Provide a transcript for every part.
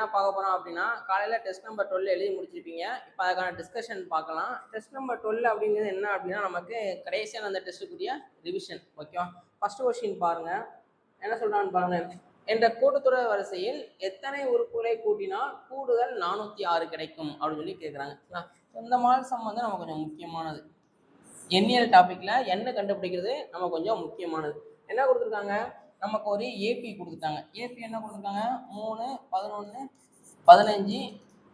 என்ன பார்க்க போகிறோம் அப்படின்னா, காலையில் டெஸ்ட் நம்பர் 12 எழுதி முடிச்சிருப்பீங்க. இப்போ அதுக்கான டிஸ்கஷன் பார்க்கலாம். டெஸ்ட் நம்பர் 12 அப்படிங்கிறது என்ன அப்படின்னா, நமக்கு கடைசியான அந்த டெஸ்ட்டுக்குரிய ரிவிஷன். ஓகேவா? ஃபர்ஸ்ட் கொஸ்டின் பாருங்கள், என்ன சொல்கிறான்னு பாருங்கள். என்ற கூட்டுத்தொடர் வரிசையில் எத்தனை உறுப்புகளை கூட்டினால் கூடுதல் 406 கிடைக்கும் அப்படின்னு சொல்லி கேட்குறாங்க. இந்த மாதிரி சம் வந்து நம்ம கொஞ்சம் முக்கியமானது. எண்ணியல் டாப்பிக்கில் என்ன கண்டுபிடிக்கிறது நம்ம கொஞ்சம் முக்கியமானது. என்ன கொடுத்துருக்காங்க, நமக்கு ஒரு ஏபி கொடுத்துட்டாங்க. ஏபி என்ன கொடுத்துருக்காங்க, 3, 11, 15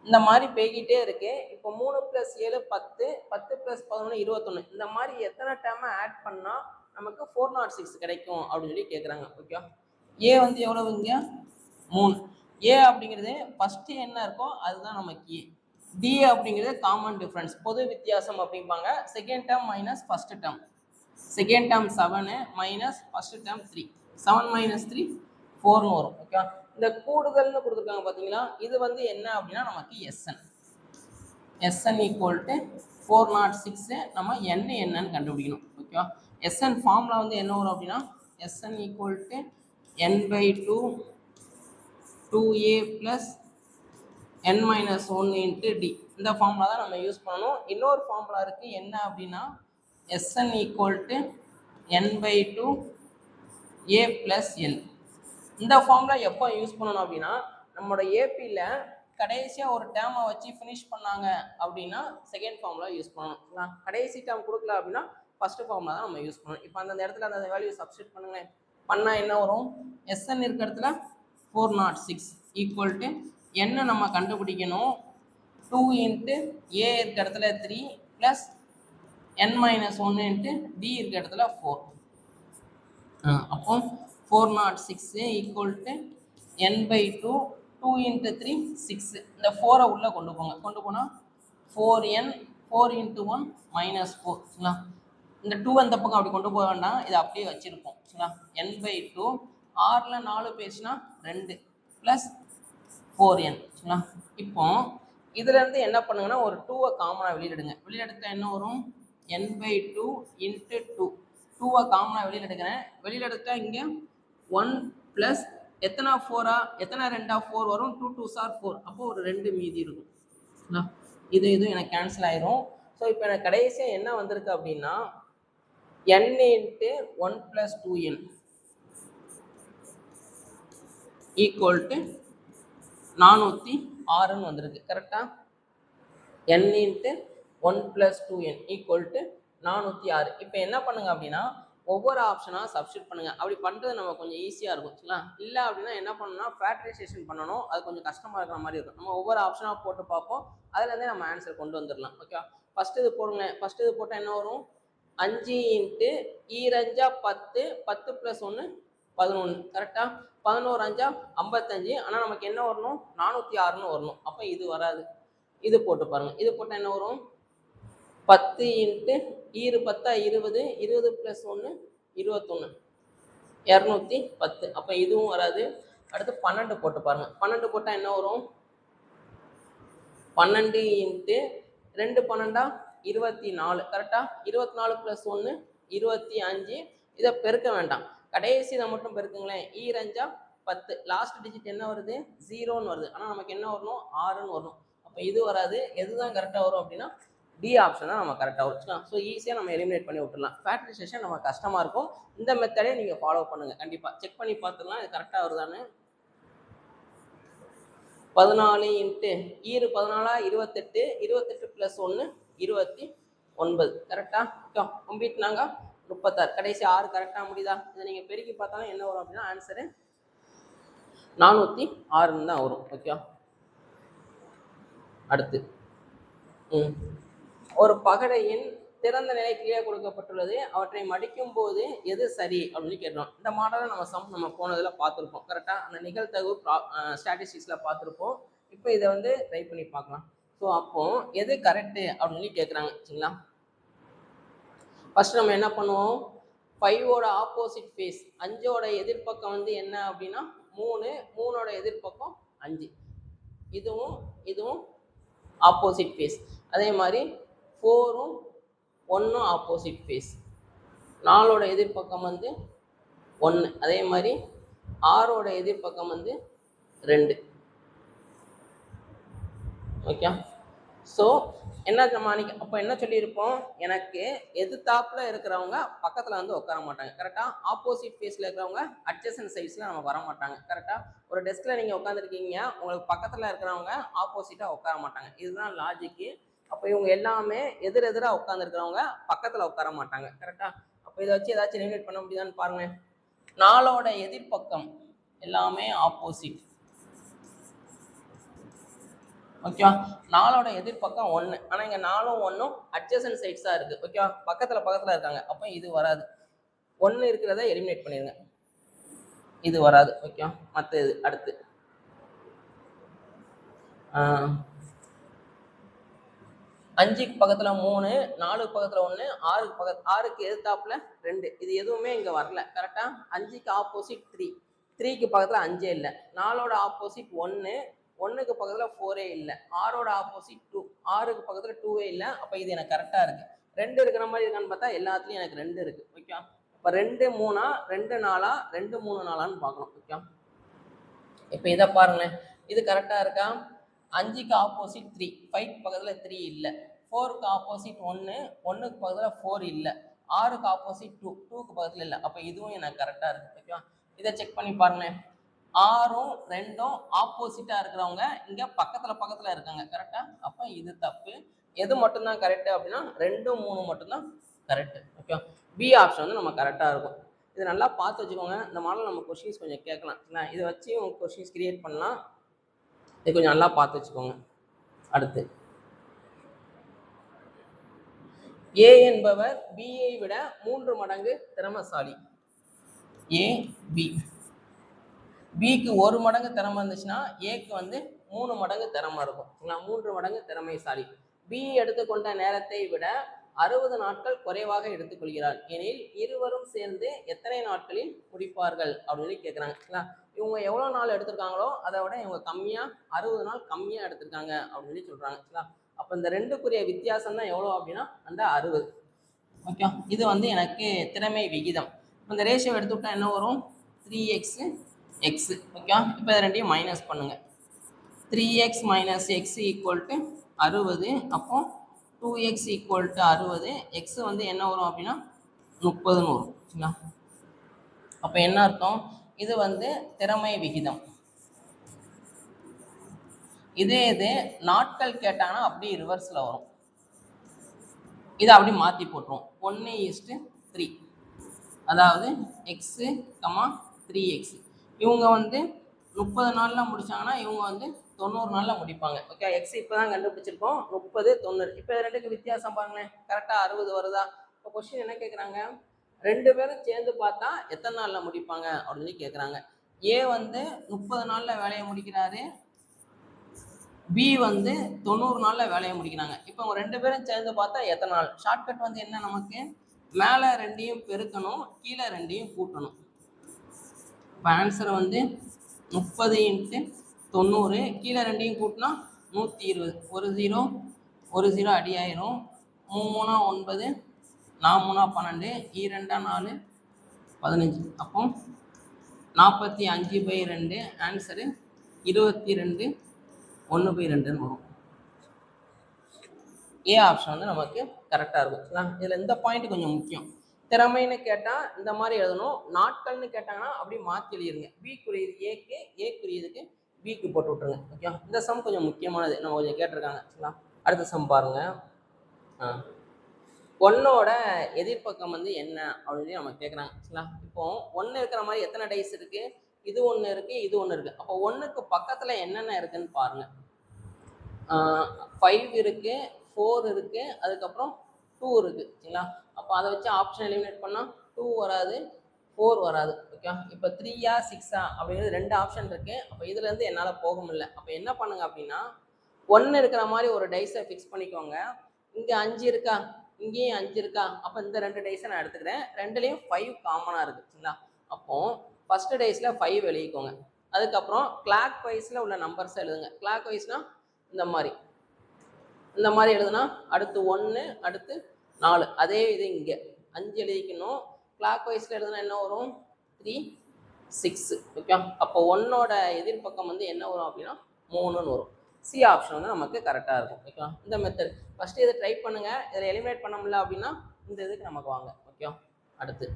இந்த மாதிரி போய்கிட்டே இருக்கு. இப்போ 3 + 7 10, 10 + 11 21. இந்த மாதிரி எத்தனை டேர்மை ஆட் பண்ணால் நமக்கு 406 கிடைக்கும் அப்படின்னு சொல்லி கேட்குறாங்க. ஓகே, ஏ வந்து எவ்வளவு இங்கே 3. ஏ அப்படிங்கிறது ஃபஸ்ட்டு என்ன இருக்கோ அதுதான் நமக்கு ஏ. டி அப்படிங்கிறது காமன் டிஃப்ரென்ஸ், பொது வித்தியாசம் அப்படிம்பாங்க. Second term minus first term. Second term 7 minus first term 3. 7 - 3 4ன்னு வரும். ஓகே, இந்த கூடுதல்னு கொடுத்துருக்காங்க பார்த்தீங்களா, இது வந்து என்ன அப்படின்னா நமக்கு எஸ்என். SN equal to 406. நம்ம என்னன்னு கண்டுபிடிக்கணும். ஓகேவா? எஸ்என் ஃபார்முலா வந்து என்ன வரும் அப்படின்னா, SN equal to n/2 2a + n-1 × d. இந்த ஃபார்முலா தான் நம்ம யூஸ் பண்ணணும். இன்னொரு ஃபார்முலா இருக்குது, என்ன அப்படின்னா Sn equal to n/2 a + l. இந்த ஃபார்முலா எப்போ யூஸ் பண்ணணும் அப்படின்னா, நம்மளோட ஏபியில் கடைசியாக ஒரு டேர்மை வச்சு ஃபினிஷ் பண்ணாங்க அப்படின்னா செகண்ட் ஃபார்முலா யூஸ் பண்ணணும். கடைசி டேர்ம் கொடுக்கல அப்படின்னா ஃபஸ்ட்டு ஃபார்முலா தான் நம்ம யூஸ் பண்ணணும். இப்போ அந்த இடத்துல அந்த வேல்யூ சப்ஸ்டிட் பண்ணுங்களேன். பண்ணால் என்ன வரும், Sn இருக்கிற இடத்துல 406 ஈக்குவல் டு என்ன நம்ம கண்டுபிடிக்கணும், 2 × a இருக்கிற இடத்துல 3 + n-1 × d இருக்கிற இடத்துல 4. அப்போ 406 ஈக்குவல் டு n/2 2 × 3 6. இந்த 4 உள்ள கொண்டு போங்க. கொண்டு போனால் 4n 4 × 1 -4. இந்த 2 அந்த பக்கம் அப்படி கொண்டு போக வேண்டாம், இதை அப்படியே வச்சிருப்போம். n/2 6ல் 4 பேசுனா 2 + 4n. இப்போ இதுல இருந்து என்ன பண்ணுங்கன்னா, ஒரு 2-ஐ காமனா வெளியிடுங்க. வெளியிடெடுத்தா என்ன வரும், n/2 × 2. 2-ஐ காமனா வெளியில் எடுக்கிறேன். வெளியில் எடுத்தா இங்கே 1 + எத்தனை 4-ஆ, எத்தனை 2-ஆ 4 வரும். 2 2s are 4. அப்போ ஒரு 2 மீதி இருக்கும். இதுவும் எனக்கு கேன்சல் ஆயிரும். ஸோ இப்போ எனக்கு கடைசியாக என்ன வந்திருக்கு அப்படின்னா, n × 1 + 2n ஈக்குவல் டு 406ன்னு வந்திருக்கு. கரெக்டா? n × 1 + 2n equal to 406. இப்போ என்ன பண்ணுங்க அப்படின்னா, ஒவ்வொரு ஆப்ஷனாக சப்ஸ்டிட் பண்ணுங்க. அப்படி பண்ணுறது நம்ம கொஞ்சம் ஈஸியாக இருக்கும். இல்லை அப்படின்னா என்ன பண்ணணும்னா ஃபேக்டரைசேஷன் பண்ணணும். அது கொஞ்சம் கஷ்டமாக இருக்கிற மாதிரி இருக்கும். நம்ம ஒவ்வொரு ஆப்ஷனாக போட்டு பார்ப்போம், அதுலேருந்தே நம்ம ஆன்சர் கொண்டு வந்துடலாம். ஓகே, ஃபஸ்ட்டு இது போடுங்க. ஃபஸ்ட்டு இது போட்டால் என்ன வரும், 5 × 2 10, 10 + 1 11. கரெக்டாக? 11 5 55. ஆனால் நமக்கு என்ன வரணும், 406ன்னு வரணும். அப்போ இது வராது. இது போட்டு பாருங்க. இது போட்டால் என்ன வரும், 10 × 10 20, 20 + 1 21, 210. அப்போ இதுவும் வராது. அடுத்து 12 போட்டு பாருங்க. 12 போட்டால் என்ன வரும், 12 × 2 12 24. கரெக்டா? 24 + 1 25. இதை பெருக்க வேண்டாம், கடைசி இதை மட்டும் பெருக்குங்களேன். 2 10. லாஸ்ட் டிஜிட் என்ன வருது, 0ன்னு வருது. ஆனால் நமக்கு என்ன வரணும், 6ன்னு வரணும். அப்போ இது வராது. எதுதான் கரெக்டாக வரும் அப்படின்னா டி ஆப்ஷன் தான் நம்ம கரெக்டாக வச்சுக்கலாம். ஸோ ஈஸியாக நம்ம எலிமினேட் பண்ணி விட்டுடலாம். ஃபேக்டரைசேஷன் நம்ம கஷ்டமாக இருக்கும். இந்த மெத்தடே நீங்கள் ஃபாலோ பண்ணுங்கள். கண்டிப்பாக செக் பண்ணி பார்த்துக்கலாம் இது கரெக்டாக வருதான்னு. 14 × 14 28, 28 + 1 29. கரெக்டாக? கம்ப்ளீட். நாங்கள் 36. கடைசி 6 கரெக்டாக முடியுதா? இதை நீங்கள் பெருக்கி பார்த்தாலும் என்ன வரும் அப்படின்னா ஆன்சரு 406ன்னு தான் வரும். ஓகே, அடுத்து ஒரு பகடையின் திறந்த நிலை கீழே கொடுக்கப்பட்டுள்ளது. அவற்றை மடிக்கும் போது எது சரி அப்படின்னு கேட்டோம். இந்த மாடலை நம்ம போனதில் பார்த்துருப்போம். கரெக்டாக? அந்த நிகழ்தகவு ஸ்டாட்டிஸ்டிக்ஸில் பார்த்துருப்போம். இப்போ இதை வந்து ட்ரை பண்ணி பார்க்கலாம். ஸோ அப்போ எது கரெக்டு அப்படின்னு சொல்லி கேட்குறாங்க. சரிங்களா? ஃபர்ஸ்ட் நம்ம என்ன பண்ணுவோம், 5ஓட ஆப்போசிட் ஃபேஸ், 5ஓட எதிர்ப்பக்கம் வந்து என்ன அப்படின்னா 3, 3ஓட எதிர்ப்பக்கம் 5. இதுவும் ஆப்போசிட் ஃபேஸ். அதே மாதிரி 4ம் 1ம் ஆப்போசிட் ஃபேஸ். 4ஓட எதிர்ப்பக்கம் வந்து 1. அதே மாதிரி 6ஓட எதிர்ப்பக்கம் வந்து 2. ஓகே. ஸோ என்ன நம்ம அன்னைக்கு அப்போ என்ன சொல்லியிருப்போம், எனக்கு எதிர்த்தாப்புல இருக்கிறவங்க பக்கத்தில் வந்து உட்கார மாட்டாங்க கரெக்டாக. ஆப்போசிட் ஃபேஸில் இருக்கிறவங்க அட்ஜசன்ட் சைட்ஸில் நமக்கு வர மாட்டாங்க கரெக்டாக. ஒரு டெஸ்கில் நீங்கள் உட்காந்துருக்கீங்க, உங்களுக்கு பக்கத்தில் இருக்கிறவங்க ஆப்போசிட்டாக உட்கார மாட்டாங்க. இதுதான் லாஜிக்கு. அப்போ இவங்க எல்லாமே எதிரெதிராக உட்காந்துருக்கிறவங்க பக்கத்தில் உட்கார மாட்டாங்க கரெக்டாக. அப்போ இதை வச்சு ஏதாச்சும் எலிமினேட் பண்ண முடியுதான்னு பாருங்கள். 4ஓட எதிர்பக்கம் எல்லாமே ஆப்போசிட். ஓகேவா. 4ஓட எதிர்பக்கம் 1. ஆனால் இங்கே 4ம் 1ம் அட்ஜசன்ட் சைட்ஸாக இருக்குது. ஓகேவா. பக்கத்தில் இருக்காங்க. அப்போ இது வராது. 1 இருக்கிறத எலிமினேட் பண்ணிடுங்க. இது வராது. ஓகேவா. மற்ற இது அடுத்து 5க்கு பக்கத்தில் 3, 4க்கு பக்கத்தில் 1, 6க்கு எதிர்த்தாப்புல 2. இது எதுவுமே இங்கே வரல கரெக்டாக. 5க்கு ஆப்போசிட் 3, 3க்கு பக்கத்தில் 5 இல்லை. 4ஓட ஆப்போசிட் 1, 1க்கு பக்கத்தில் 4 இல்லை. 6ஓட ஆப்போசிட் 2, 6க்கு பக்கத்தில் 2 இல்லை. அப்போ இது எனக்கு கரெக்டாக இருக்குது. 2 இருக்கிற மாதிரி இருக்கான்னு பார்த்தா எல்லாத்துலேயும் எனக்கு 2 இருக்குது. ஓகே. இப்போ 2 3 2 4 2 3 4 பார்க்கணும். ஓகே. இப்போ இதை பாருங்களேன், இது கரெக்டாக இருக்கா. 5க்கு ஆப்போசிட் 3, 5க்கு பக்கத்தில் 3 இல்லை. 4க்கு ஆப்போசிட் 1, 1க்கு பக்கத்தில் 4 இல்லை. 6க்கு ஆப்போசிட் 2, 2க்கு பக்கத்தில் இல்லை. அப்போ இதுவும் எனக்கு கரெக்டாக இருக்குது. ஓகேவா. இதை செக் பண்ணி பாருங்களேன். 6ம் 2ம் ஆப்போசிட்டாக இருக்கிறவங்க இங்கே பக்கத்தில் இருக்காங்க கரெக்டாக. அப்போ இது தப்பு. எது மட்டும்தான் கரெக்டு அப்படின்னா 2 3 மட்டும்தான் கரெக்டு. ஓகே. பி ஆப்ஷன் வந்து நம்ம கரெக்டாக இருக்கும். இது நல்லா பார்த்து வச்சுக்கோங்க. இந்த மாடல் நம்ம கொஷின்ஸ் கொஞ்சம் கேட்கலாம். இதை வச்சு உங்கள் கொஷின்ஸ் கிரியேட் பண்ணலாம். இது கொஞ்சம் நல்லா பார்த்து வச்சுக்கோங்க. அடுத்து ஏ என்பவர் பியை விட 3 மடங்கு திறமைசாலி. ஏ பி, பிக்கு 1 மடங்கு திறமை இருந்துச்சுன்னா ஏக்கு வந்து 3 மடங்கு திறமை இருக்கும். 3 மடங்கு திறமைசாலி. பி எடுத்துக்கொண்ட நேரத்தை விட 60 நாட்கள் குறைவாக எடுத்துக்கொள்கிறார் எனில் இருவரும் சேர்ந்து எத்தனை நாட்களில் முடிப்பார்கள் அப்படின்னு கேட்குறாங்க. இவங்க எவ்வளோ நாள் எடுத்திருக்காங்களோ அதை விட இவங்க கம்மியாக 60 நாள் கம்மியாக எடுத்திருக்காங்க அப்படின்னு சொல்கிறாங்க. அப்போ இந்த ரெண்டுக்குரிய வித்தியாசம் தான் எவ்வளோ அப்படின்னா அந்த 60. ஓகே. இது வந்து எனக்கு திறமை விகிதம். இந்த ரேஷியோ எடுத்துவிட்டா என்ன வரும், 3x x. ஓகே. இப்போ இதை ரெண்டையும் மைனஸ் பண்ணுங்கள். 3x - x = 60. அப்போ 2x = 60. எக்ஸ் வந்து என்ன வரும் அப்படின்னா 30ன்னு வரும். சரிங்களா. அப்போ என்ன அர்த்தம், இது வந்து திறமை விகிதம். இதே இது நாட்கள் கேட்டாங்கன்னா அப்படி ரிவர்ஸில் வரும். இதை அப்படி மாற்றி போட்டுரும். 1:3. அதாவது எக்ஸு 3x. இவங்க வந்து 30 நாளில் முடித்தாங்கன்னா இவங்க வந்து 90 நாளில் முடிப்பாங்க. ஓகே. எக்ஸ் இப்போ தான் கண்டுபிடிச்சிருக்கோம். 30 90. இப்போ ரெண்டுக்கு வித்தியாசம் பாருங்களேன். கரெக்டாக 60 வருதா. இப்போ கொஸ்டின் என்ன கேட்குறாங்க, 2 பேரும் சேர்ந்து பார்த்தா எத்தனை நாளில் முடிப்பாங்க அப்படின்னு கேட்குறாங்க. ஏ வந்து 30 நாளில் வேலையை முடிக்கிறாரு, பி வந்து 90 நாளில் வேலையை முடிக்கிறாங்க. இப்போ அவங்க 2 பேரும் சேர்ந்து பார்த்தா எத்தனை நாள். ஷார்ட்கட் வந்து என்ன, நமக்கு மேலே 2ஐயும் பெருக்கணும், கீழே 2ஐயும் கூட்டணும். இப்போ ஆன்சர் வந்து 30 × 90. கீழே 2ஐயும் கூட்டினா 120. 1 0 1 0 அடி ஆயிரும். 3 3 9, 4 3 12, 2 4 15. அப்போ 45/2. ஆன்சரு 22 1/2 வரும். ஏ ஆப்ஷன் வந்து நமக்கு கரெக்டாக இருக்கும். இதில் இந்த பாயிண்ட் கொஞ்சம் முக்கியம். திறமைன்னு கேட்டால் இந்த மாதிரி எழுதணும். நாட்கள்னு கேட்டாங்கன்னா அப்படி மாற்றி எழுதிருங்க. பிக்குரியது ஏக்கு, ஏக்குரியதுக்கு பிக்கு போட்டு விட்ருங்க. ஓகே. இந்த சம் கொஞ்சம் முக்கியமானது, நம்ம கொஞ்சம் கேட்டிருக்காங்க. சரிங்களா. அடுத்த சம் பாருங்க. 1ஓட எதிர்பக்கம் வந்து என்ன அப்படின்னு நம்ம கேட்குறாங்க. சரிங்களா. இப்போ 1 இருக்கிற மாதிரி எத்தனை டைஸ் இருக்குது, இது 1 இருக்குது, இது 1 இருக்குது. அப்போ 1க்கு பக்கத்தில் என்னென்ன இருக்குதுன்னு பாருங்கள். 5 இருக்குது, 4 இருக்குது, அதுக்கப்புறம் 2 இருக்குது. சரிங்களா. அப்போ அதை வச்சு ஆப்ஷன் எலிமினேட் பண்ணால் 2 வராது, 4 வராது. ஓகே. இப்போ 3 6 அப்படிங்கிறது 2 ஆப்ஷன் இருக்குது. அப்போ இதுலேருந்து என்னால் போக முடியல. அப்போ என்ன பண்ணுங்க அப்படின்னா 1 இருக்கிற மாதிரி ஒரு டைஸை ஃபிக்ஸ் பண்ணிக்கோங்க. இங்கே 5 இருக்கா, இங்கேயும் 5 இருக்கா. அப்போ இந்த 2 டைஸை நான் எடுத்துக்கிறேன். 2லேயும் 5 காமனாக இருக்குது. சரிங்களா. அப்போது ஃபஸ்ட்டு டைஸில் 5 எழுதிக்கோங்க. அதுக்கப்புறம் கிளாக் வைஸில் உள்ள நம்பர்ஸை எழுதுங்க. கிளாக் வைஸ்னால் இந்த மாதிரி எழுதுனா அடுத்து 1, அடுத்து 4. அதே இது இங்கே 5 எழுதிக்கணும். கிளாக் வைஸில் எழுதுனா என்ன வரும், 3 6. ஓகே. அப்போ 1ஓட எதிர்பக்கம் வந்து என்ன வரும் அப்படின்னா 3ன்னு வரும். சி ஆப்ஷன் வந்து நமக்கு கரெக்டாக இருக்கும். ஓகேவா? இந்த மெத்தட் ஃபஸ்ட்டு இதை ட்ரை பண்ணுங்கள். இதில் எலிமினேட் பண்ண முடியல அப்படின்னா இந்த இதுக்கு நமக்கு வாங்க. ஓகேவா? அடுத்து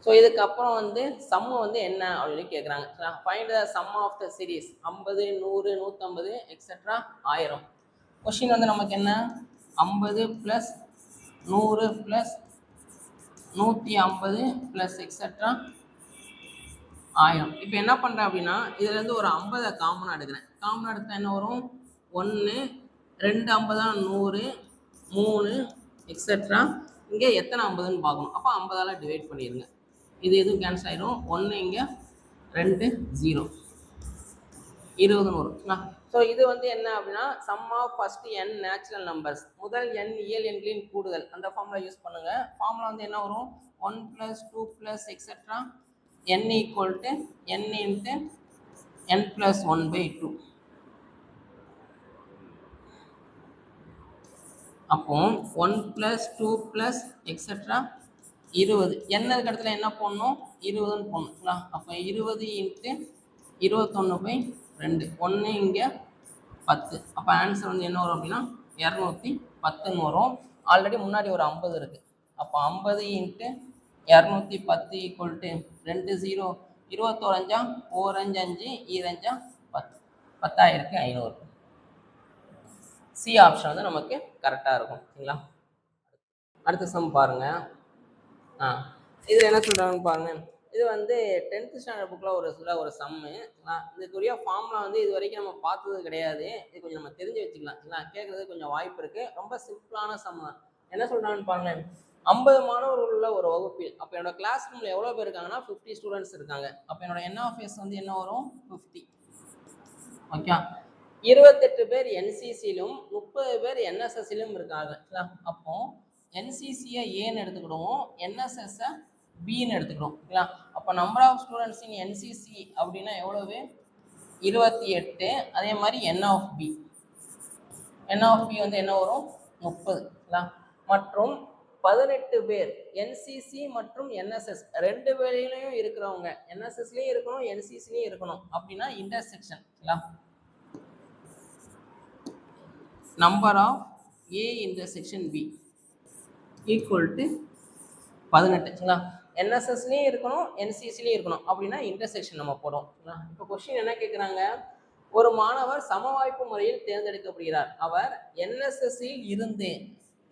ஸோ இதுக்கப்புறம் வந்து சம்மு வந்து என்ன அப்படின்னு கேட்குறாங்க. Find the sum of the series 50, 100, 150 etcetera 1000. Question வந்து நமக்கு என்ன 50 + 100 + 150 + எக்ஸெட்ரா 1000. இப்போ என்ன பண்ணுறேன் அப்படின்னா இதுலேருந்து ஒரு 50 காமனாக எடுக்கிறேன். காமனாக எடுத்தால் என்ன வரும் 1 2 50 100 3 எக்ஸெட்ரா இங்கே எத்தனை 50ன்னு பார்க்கணும். அப்போ 50ஆல் டிவைட் பண்ணிடுங்க. இது எதுவும் கேன்சல் ஆகிடும். 1 இங்கே 2 0 20 100. ஸோ இது வந்து என்ன அப்படின்னா sum of first n natural numbers முதல் n இயல் எண்களின் கூடுதல் அந்த ஃபார்முலா யூஸ் பண்ணுங்க. ஃபார்முலா வந்து என்ன வரும் 1 + 2 + எக்ஸெட்ரா n = n × n + 1/2. அப்போ 1 + 2 + எக்ஸெட்ரா 20 என்னதுக்கு இடத்துல என்ன போடணும் 20ன்னு போடணுங்களா. அப்போ 20 × 21/2 1 இங்கே 10. அப்போ ஆன்சர் வந்து என்ன வரும் அப்படின்னா 210ன்னு வரும். ஆல்ரெடி முன்னாடி ஒரு 50 இருக்குது. அப்போ 50 × 210 = 2 0 21 4 5 5 2 10 10,500. சி ஆப்ஷன் வந்து நமக்கு கரெக்டாக இருக்கும். சரிங்களா? அடுத்த சம் பாருங்கள். இதில் என்ன சொல்கிறாங்கன்னு பாருங்கள். இது வந்து 10th ஸ்டாண்டர்ட் புக்கில் ஒரு சம்மு. இதுக்குரிய ஃபார்முலா வந்து இது வரைக்கும் நம்ம பார்த்தது கிடையாது. இது கொஞ்சம் நம்ம தெரிஞ்சு வச்சுக்கலாம். சரிங்களா? கேட்குறது கொஞ்சம் வாய்ப்பு இருக்குது. ரொம்ப சிம்பிளான சம் தான். என்ன சொல்கிறாங்கன்னு பாருங்கள். 50 மாணவர்கள் உள்ள ஒரு வகுப்பில் அப்போ என்னோட கிளாஸ் ரூமில் எவ்வளோ பேர் இருக்காங்கன்னா 50 ஸ்டூடெண்ட்ஸ் இருக்காங்க. அப்போ என்னோட என்ஆஃப்எஸ் வந்து என்ன வரும் 50. ஓகே. 28 பேர் என்சிசிலும் 30 பேர் என்எஸ்எஸ்சிலும் இருக்காங்க. அப்போ என்சிசியை ஏன்னு எடுத்துக்கிடுவோம், என்எஸ்எஸ்ஸை பின்னு எடுத்துக்கிடுவோம். ஓகேங்களா? அப்போ number of students in NCC அப்படின்னா எவ்வளவு 28. அதே மாதிரி என் ஆஃப் பி வந்து என்ன வரும் 30. மற்றும் 18 பேர் என்சிசி மற்றும் என்எஸ்எஸ் ரெண்டு பேரையிலையும் இருக்கிறவங்க என்எஸ்எஸ்லேயும் இருக்கணும் என்சிசிலையும் இருக்கணும் அப்படின்னா intersection number of A intersection B equal to 18. என்எஸ்எஸ்லேயும் இருக்கணும் என்சிசிலையும் இருக்கணும் அப்படின்னா இன்டர்செக்ஷன் நம்ம போடுறோம். இப்போ கொஸ்டின் என்ன கேட்குறாங்க, ஒரு மாணவர் சமவாய்ப்பு முறையில் தேர்ந்தெடுக்கப்படுகிறார். அவர் என்எஸ்எஸ்சியில் இருந்து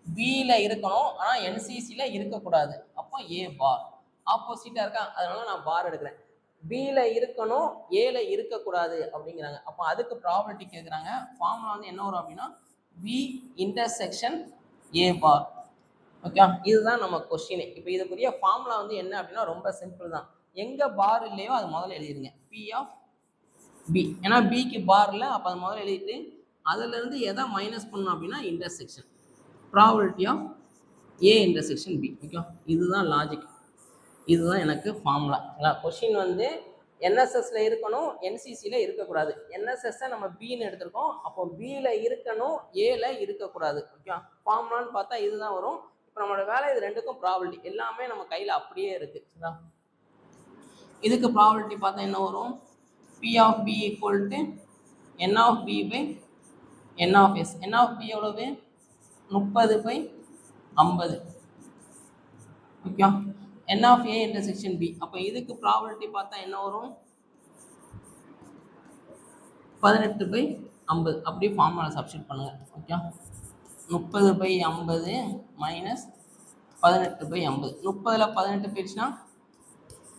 பியில் இருக்கணும் ஆனால் என்சிசியில் இருக்கக்கூடாது. அப்போ ஏ பார் ஆப்போசிட்டாக இருக்கா, அதனால நான் பார் எடுக்கிறேன். பியில் இருக்கணும் ஏல இருக்கக்கூடாது அப்படிங்கிறாங்க. அப்போ அதுக்கு ப்ராபர்ட்டி கேட்குறாங்க. ஃபார்முலா வந்து என்ன வரும் அப்படின்னா B intersection A bar. Okay, இதுதான் நம்ம கொஸ்டின். இப்போ இதுக்குரிய ஃபார்முலா வந்து என்ன அப்படின்னா ரொம்ப சிம்பிள் தான். எங்கே பார் இல்லையோ அது முதல்ல எழுதிருங்க, பி ஆஃப் பி. ஏன்னா பிக்கு பார் இல்லை, அப்போ அது முதல்ல எழுதிட்டு அதுலேருந்து எதை மைனஸ் பண்ணணும் அப்படின்னா intersection probability of A intersection B. Okay, இதுதான் லாஜிக், இதுதான் எனக்கு ஃபார்முலா. கொஸ்டின் வந்து என்எஸ்எஸ்ல இருக்கணும் என்சிசியில் இருக்கக்கூடாது. என்எஸ்எஸ்ஸை நம்ம பின்னு எடுத்திருக்கோம், அப்போ பியில் இருக்கணும் ஏல இருக்கக்கூடாது. ஓகே, ஃபார்முலான்னு பார்த்தா இதுதான் வரும். இப்போ நம்மளோட வேலை இது ரெண்டுக்கும் ப்ராபபிலிட்டி எல்லாமே நம்ம கையில் அப்படியே இருக்குது. இதுக்கு ப்ராபபிலிட்டி பார்த்தா என்ன வரும், P of B equal to n of B by n of S. N of B எவ்வளவு 30/50. Okay, n of A intersection B. அப்போ இதுக்கு ப்ராபபிலிட்டி பார்த்தா என்ன வரும் 18/50. அப்படி ஃபார்முலா சப்ஸ்டிட் பண்ணுங்க. Okay, 30/50 minus 18/50. 30ல் 18 போயிடுச்சுன்னா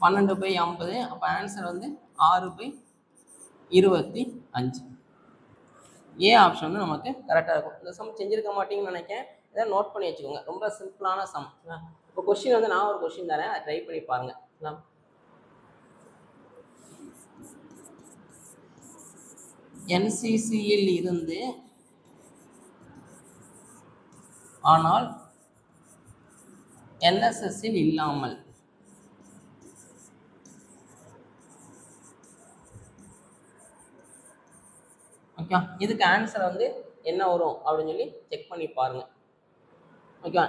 12/50. அப்போ ஆன்சர் வந்து 6/25. ஏ ஆப்ஷன் வந்து நமக்கு கரெக்டாக இருக்கும். இந்த சம் செஞ்சிருக்க மாட்டீங்கன்னு நினைக்கிறேன். இதை நோட் பண்ணி வச்சுக்கோங்க, ரொம்ப சிம்பிளான சம். இப்போ கொஸ்டின் வந்து நான் ஒரு கொஸ்டின் தரேன், அதை ட்ரை பண்ணி பாருங்கள். என்சிசியில் இருந்து ஆனால் என்எஸ்எஸ்ஸில் இல்லாமல் ஓகே, இதுக்கு ஆன்சர் வந்து என்ன வரும் அப்படின்னு சொல்லி செக் பண்ணி பாருங்கள். ஓகே,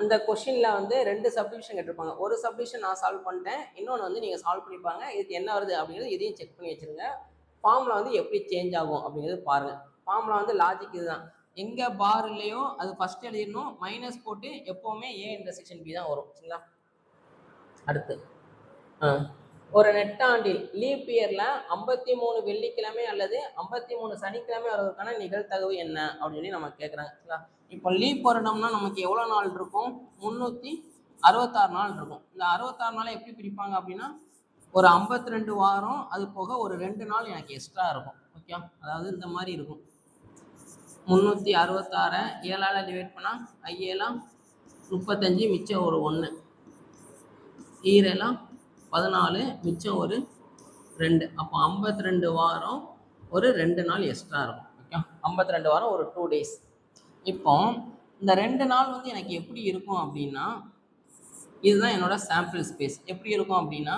இந்த கொஷினில் வந்து 2 சப்டிவிஷன் கேட்டிருப்பாங்க. ஒரு சப்டிவிஷன் நான் சால்வ் பண்ணிட்டேன், இன்னொன்று வந்து நீங்கள் சால்வ் பண்ணிப்பாங்க. இதுக்கு என்ன வருது அப்படிங்கிறது இதையும் செக் பண்ணி வச்சுருங்க. ஃபார்முலா வந்து எப்படி சேஞ்ச் ஆகும் அப்படிங்கிறது பாருங்கள். ஃபார்முலா வந்து லாஜிக் இதுதான். எங்கே பார் இல்லையோ அது ஃபஸ்ட் எழுதிடணும், மைனஸ் போட்டு எப்போவுமே ஏ இன்டர்செக்ஷன் பி தான் வரும். சரிங்களா? அடுத்து ஒரு நெட்டாண்டில் லீப் இயரில் 53 வெள்ளிக்கிழமை அல்லது 53 சனிக்கிழமை வருவதற்கான நிகழ்தகவு என்ன அப்படின்னு சொல்லி நம்ம கேட்குறாங்க. சரிங்களா? இப்போ லீப் வருடம்னா நமக்கு எவ்வளோ நாள் இருக்கும்? 366 நாள் இருக்கும். இந்த 66 நாளை எப்படி பிரிப்பாங்க அப்படின்னா, ஒரு 52 வாரம், அது போக ஒரு 2 நாள் எனக்கு எக்ஸ்ட்ரா இருக்கும். ஓகே, அதாவது இந்த மாதிரி இருக்கும். 366 7ஆல் டிவைட் பண்ணால் 35, மிச்சம் ஒரு 1, 14, மிச்சம் ஒரு 2. அப்போ 52 வாரம், ஒரு 2 நாள் எக்ஸ்ட்ரா இருக்கும். ஓகே, 52 வாரம் ஒரு 2 days. இப்போ இந்த 2 நாள் வந்து எனக்கு எப்படி இருக்கும் அப்படின்னா, இதுதான் என்னோட சாம்பிள் ஸ்பேஸ். எப்படி இருக்கும் அப்படின்னா,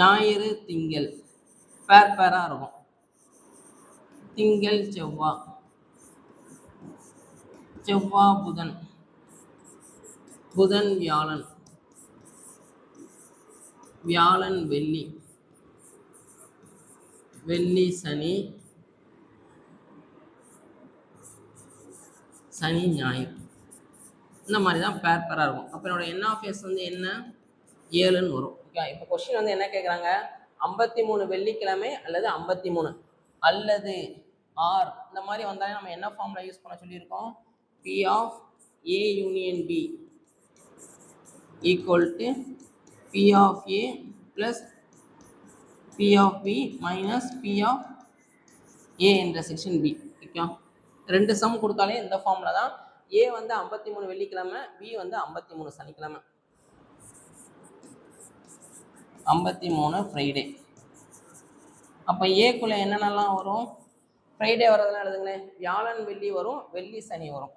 ஞாயிறு திங்கள் பேராக இருக்கும், திங்கள் செவ்வாய், செவ்வாய் புதன், புதன் வியாழன், வியாழன் வெள்ளி, வெள்ளி சனி, சனி ஞாயிறு. இந்த மாதிரி தான் பேராக இருக்கும். அப்போ என்னோட NF வந்து என்ன? 7ன்னு வரும். ஓகே, இப்போ கொஸ்டின் வந்து என்ன கேட்குறாங்க? 53 வெள்ளிக்கிழமை அல்லது 53 அல்லது ஆர் இந்த மாதிரி வந்தாலே நம்ம என்ன ஃபார்முலா யூஸ் பண்ண சொல்லியிருக்கோம்? P of A union B equal to P of A plus P of B minus P of A intersection B. Okay, 2 sum கொடுத்தாலே இந்த ஃபார்முலா தான். A வந்து 53 வெள்ளிக்கிழமை, B வந்து 53 சனிக்கிழமை, 53 ஃப்ரைடே. அப்போ ஏக்குள்ளே என்னென்னலாம் வரும்? ஃப்ரைடே வரதெல்லாம் எழுதுங்களேன். வியாழன் வெள்ளி வரும், வெள்ளி சனி வரும்.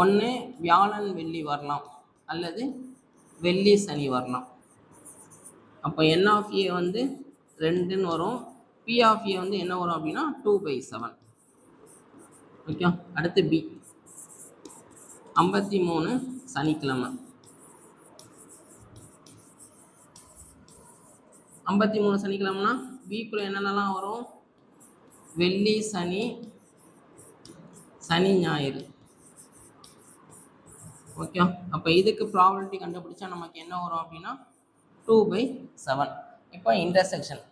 ஒன்று வியாழன் வெள்ளி வரலாம் அல்லது வெள்ளி சனி வரலாம். அப்போ NF வந்து 2ன்னு வரும். P of A வந்து என்ன வரும் அப்படின்னா 2/7. ஓகே, அடுத்து B 53 சனிக்கிழமை, 53 சனிக்கிழமைனா வீக்குள்ள என்னென்னலாம் வரும்? வெள்ளி சனி, சனி ஞாயிறு. ஓகே, அப்போ இதுக்கு ப்ராபபிலிட்டி கண்டுபிடிச்சா நமக்கு என்ன வரும் அப்படின்னா 2/7. இப்போ இன்டர்செக்ஷன்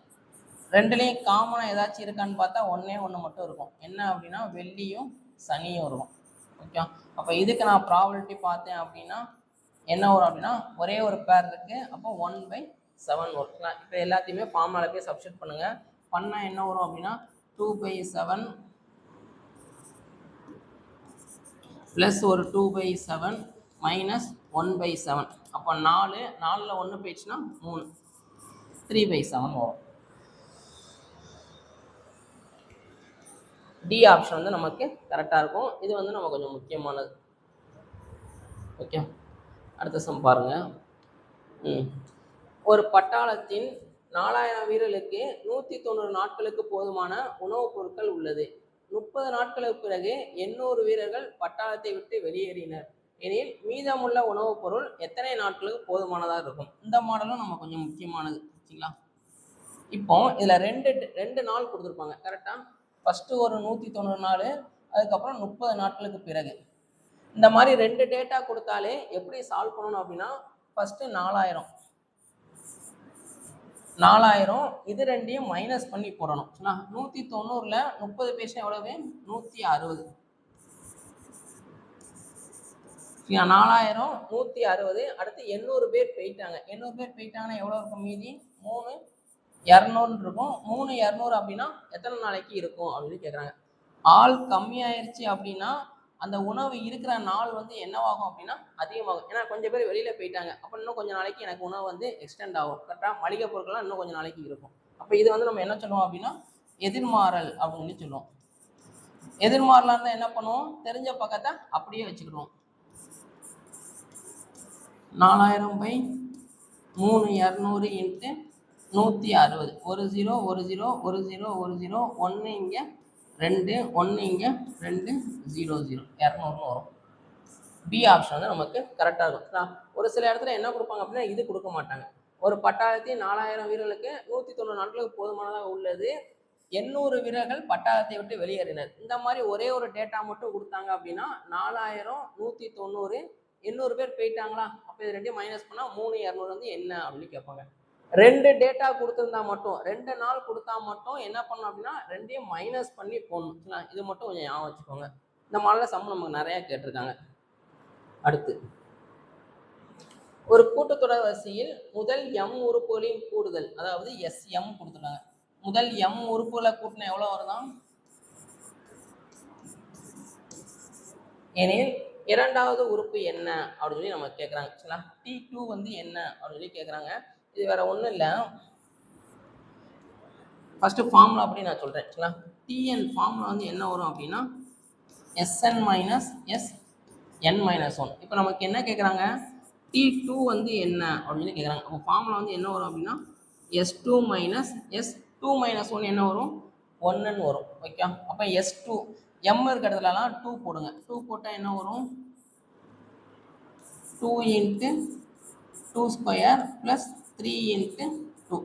ரெண்டுலேயும் காமனாக ஏதாச்சும் இருக்கான்னு பார்த்தா ஒன்றே ஒன்று மட்டும் இருக்கும். என்ன அப்படின்னா வெள்ளியும் சனியும் இருக்கும். ஓகே, அப்போ இதுக்கு நான் ப்ராபபிலிட்டி பார்த்தேன் அப்படின்னா என்ன வரும் அப்படின்னா ஒரே ஒரு பேர் இருக்குது, அப்போ 1/7 வரும். இப்போ எல்லாத்தையுமே ஃபார்முலாவில் போய் சப்ஸ்டியூட் பண்ணுங்கள். பண்ணால் என்ன வரும் அப்படின்னா 2/7 ப்ளஸ் ஒரு 2/7 மைனஸ் 1/7. அப்போ 4ல் 1 போயிடுச்சுன்னா 3, 3/7 வரும். டி ஆப்ஷன் வந்து நமக்கு கரெக்டாக இருக்கும். இது வந்து நம்ம கொஞ்சம் முக்கியமானது. ஓகே, அடுத்த சம் பாருங்கள். ஒரு பட்டாளத்தின் 4000 வீரர்களுக்கு 190 நாட்களுக்கு போதுமான உணவுப் பொருட்கள் உள்ளது. 30 நாட்களுக்கு பிறகு 800 வீரர்கள் பட்டாளத்தை விட்டு வெளியேறினர் எனில் மீதமுள்ள உணவுப் பொருள் எத்தனை நாட்களுக்கு போதுமானதாக இருக்கும்? இந்த மாடலும் நம்ம கொஞ்சம் முக்கியமானது. சரிங்களா? இப்போ இதில் ரெண்டு நாள் கொடுத்துருப்பாங்க கரெக்டாக. ஃபஸ்ட்டு ஒரு 190 நாள், அதுக்கப்புறம் 30 நாட்களுக்கு பிறகு. இந்த மாதிரி 2 டேட்டா கொடுத்தாலே எப்படி சால்வ் பண்ணணும் அப்படின்னா, ஃபஸ்ட்டு 4000 இது ரெண்டையும் மைனஸ் பண்ணி போடணும். 190ல் 30 பைசா எவ்வளவு? 160. 4000 160. அடுத்து 800 பேர் போயிட்டாங்க. 800 பேர் போயிட்டாங்கன்னா எவ்வளோ இருக்கும் மீதி? 3200 இருக்கும். 3200 அப்படின்னா எத்தனை நாளைக்கு இருக்கும் அப்படின்னு கேட்குறாங்க. ஆள் கம்மியாயிருச்சு அப்படின்னா அந்த உணவு இருக்கிற நாள் வந்து என்னவாகும் அப்படின்னா அதிகமாகும். ஏன்னா கொஞ்சம் பேர் வெளியில் போயிட்டாங்க, அப்போ இன்னும் கொஞ்சம் நாளைக்கு எனக்கு உணவு வந்து எக்ஸ்டெண்ட் ஆகும். கரெக்டாக மளிகை பொருட்கள்லாம் இன்னும் கொஞ்சம் நாளைக்கு இருக்கும். அப்போ இது வந்து நம்ம என்ன சொல்லுவோம் அப்படின்னா எதிர்மாறல் அப்படின்னு சொல்லி சொல்லுவோம். எதிர்மாறலாக இருந்தால் என்ன பண்ணுவோம்? தெரிஞ்ச பக்கத்தை அப்படியே வச்சுக்கிடுவோம். 4000/3200 இன்ட்டு 160. ஒரு 0 1 0 1 0 1 0 1 இங்கே 2 1 இங்கே 2 0 0 200 வரும். பி ஆப்ஷன் வந்து நமக்கு கரெக்டாக இருக்கும். ஒரு சில இடத்துல என்ன கொடுப்பாங்க அப்படின்னா இது கொடுக்க மாட்டாங்க. ஒரு பட்டாளத்தில் 4000 வீரர்களுக்கு 190 நாட்களுக்கு போதுமானதாக உள்ளது. 800 வீரர்கள் பட்டாளத்தை விட்டு வெளியேறினர். இந்த மாதிரி ஒரே ஒரு டேட்டா மட்டும் கொடுத்தாங்க அப்படின்னா 4000, 190, 800 பேர் போயிட்டாங்களா, அப்போ இது ரெண்டையும் மைனஸ் பண்ணால் 3200 வந்து என்ன அப்படின்னு கேட்பாங்க. 2 டேட்டா கொடுத்துருந்தா மட்டும் 2 நாள் கொடுத்தா மட்டும் என்ன பண்ணணும் அப்படின்னா ரெண்டையும் மைனஸ் பண்ணி போடணும். இது மட்டும் கொஞ்சம் ஞாபகம் வச்சுக்கோங்க. இந்த மாதிரிலாம் சம் நமக்கு நிறைய கேட்டிருக்காங்க. அடுத்து ஒரு கூட்டுத்தொடர் வரிசையில் முதல் எம் உறுப்புகளின் கூடுதல், அதாவது எஸ்எம் கொடுத்துருக்காங்க. முதல் எம் உறுப்புகளை கூட்டினா எவ்வளோ வருதான் எனில் இரண்டாவது உறுப்பு என்ன அப்படின்னு சொல்லி நம்ம கேட்குறாங்க. சரிங்களா, T2 வந்து என்ன அப்படின்னு சொல்லி கேட்குறாங்க. இது வேற ஒன்றும் இல்லை, ஃபஸ்ட்டு ஃபார்முலா அப்படி நான் சொல்கிறேன். சரிங்களா, டிஎன் ஃபார்முலா வந்து என்ன வரும் அப்படின்னா Sn மைனஸ் Sn மைனஸ் 1. இப்போ நமக்கு என்ன கேட்குறாங்க, T2 வந்து என்ன அப்படின்னு கேட்குறாங்க. அப்போ ஃபார்முலா வந்து என்ன வரும் அப்படின்னா S2 மைனஸ் S2 மைனஸ் 1 என்ன வரும் 1ன்னு வரும். ஓகே, அப்போ S2 M இருக்கிற இடத்துலலாம் 2 போடுங்க. 2 போட்டால் என்ன வரும் 2 into 2 square plus 3 into 2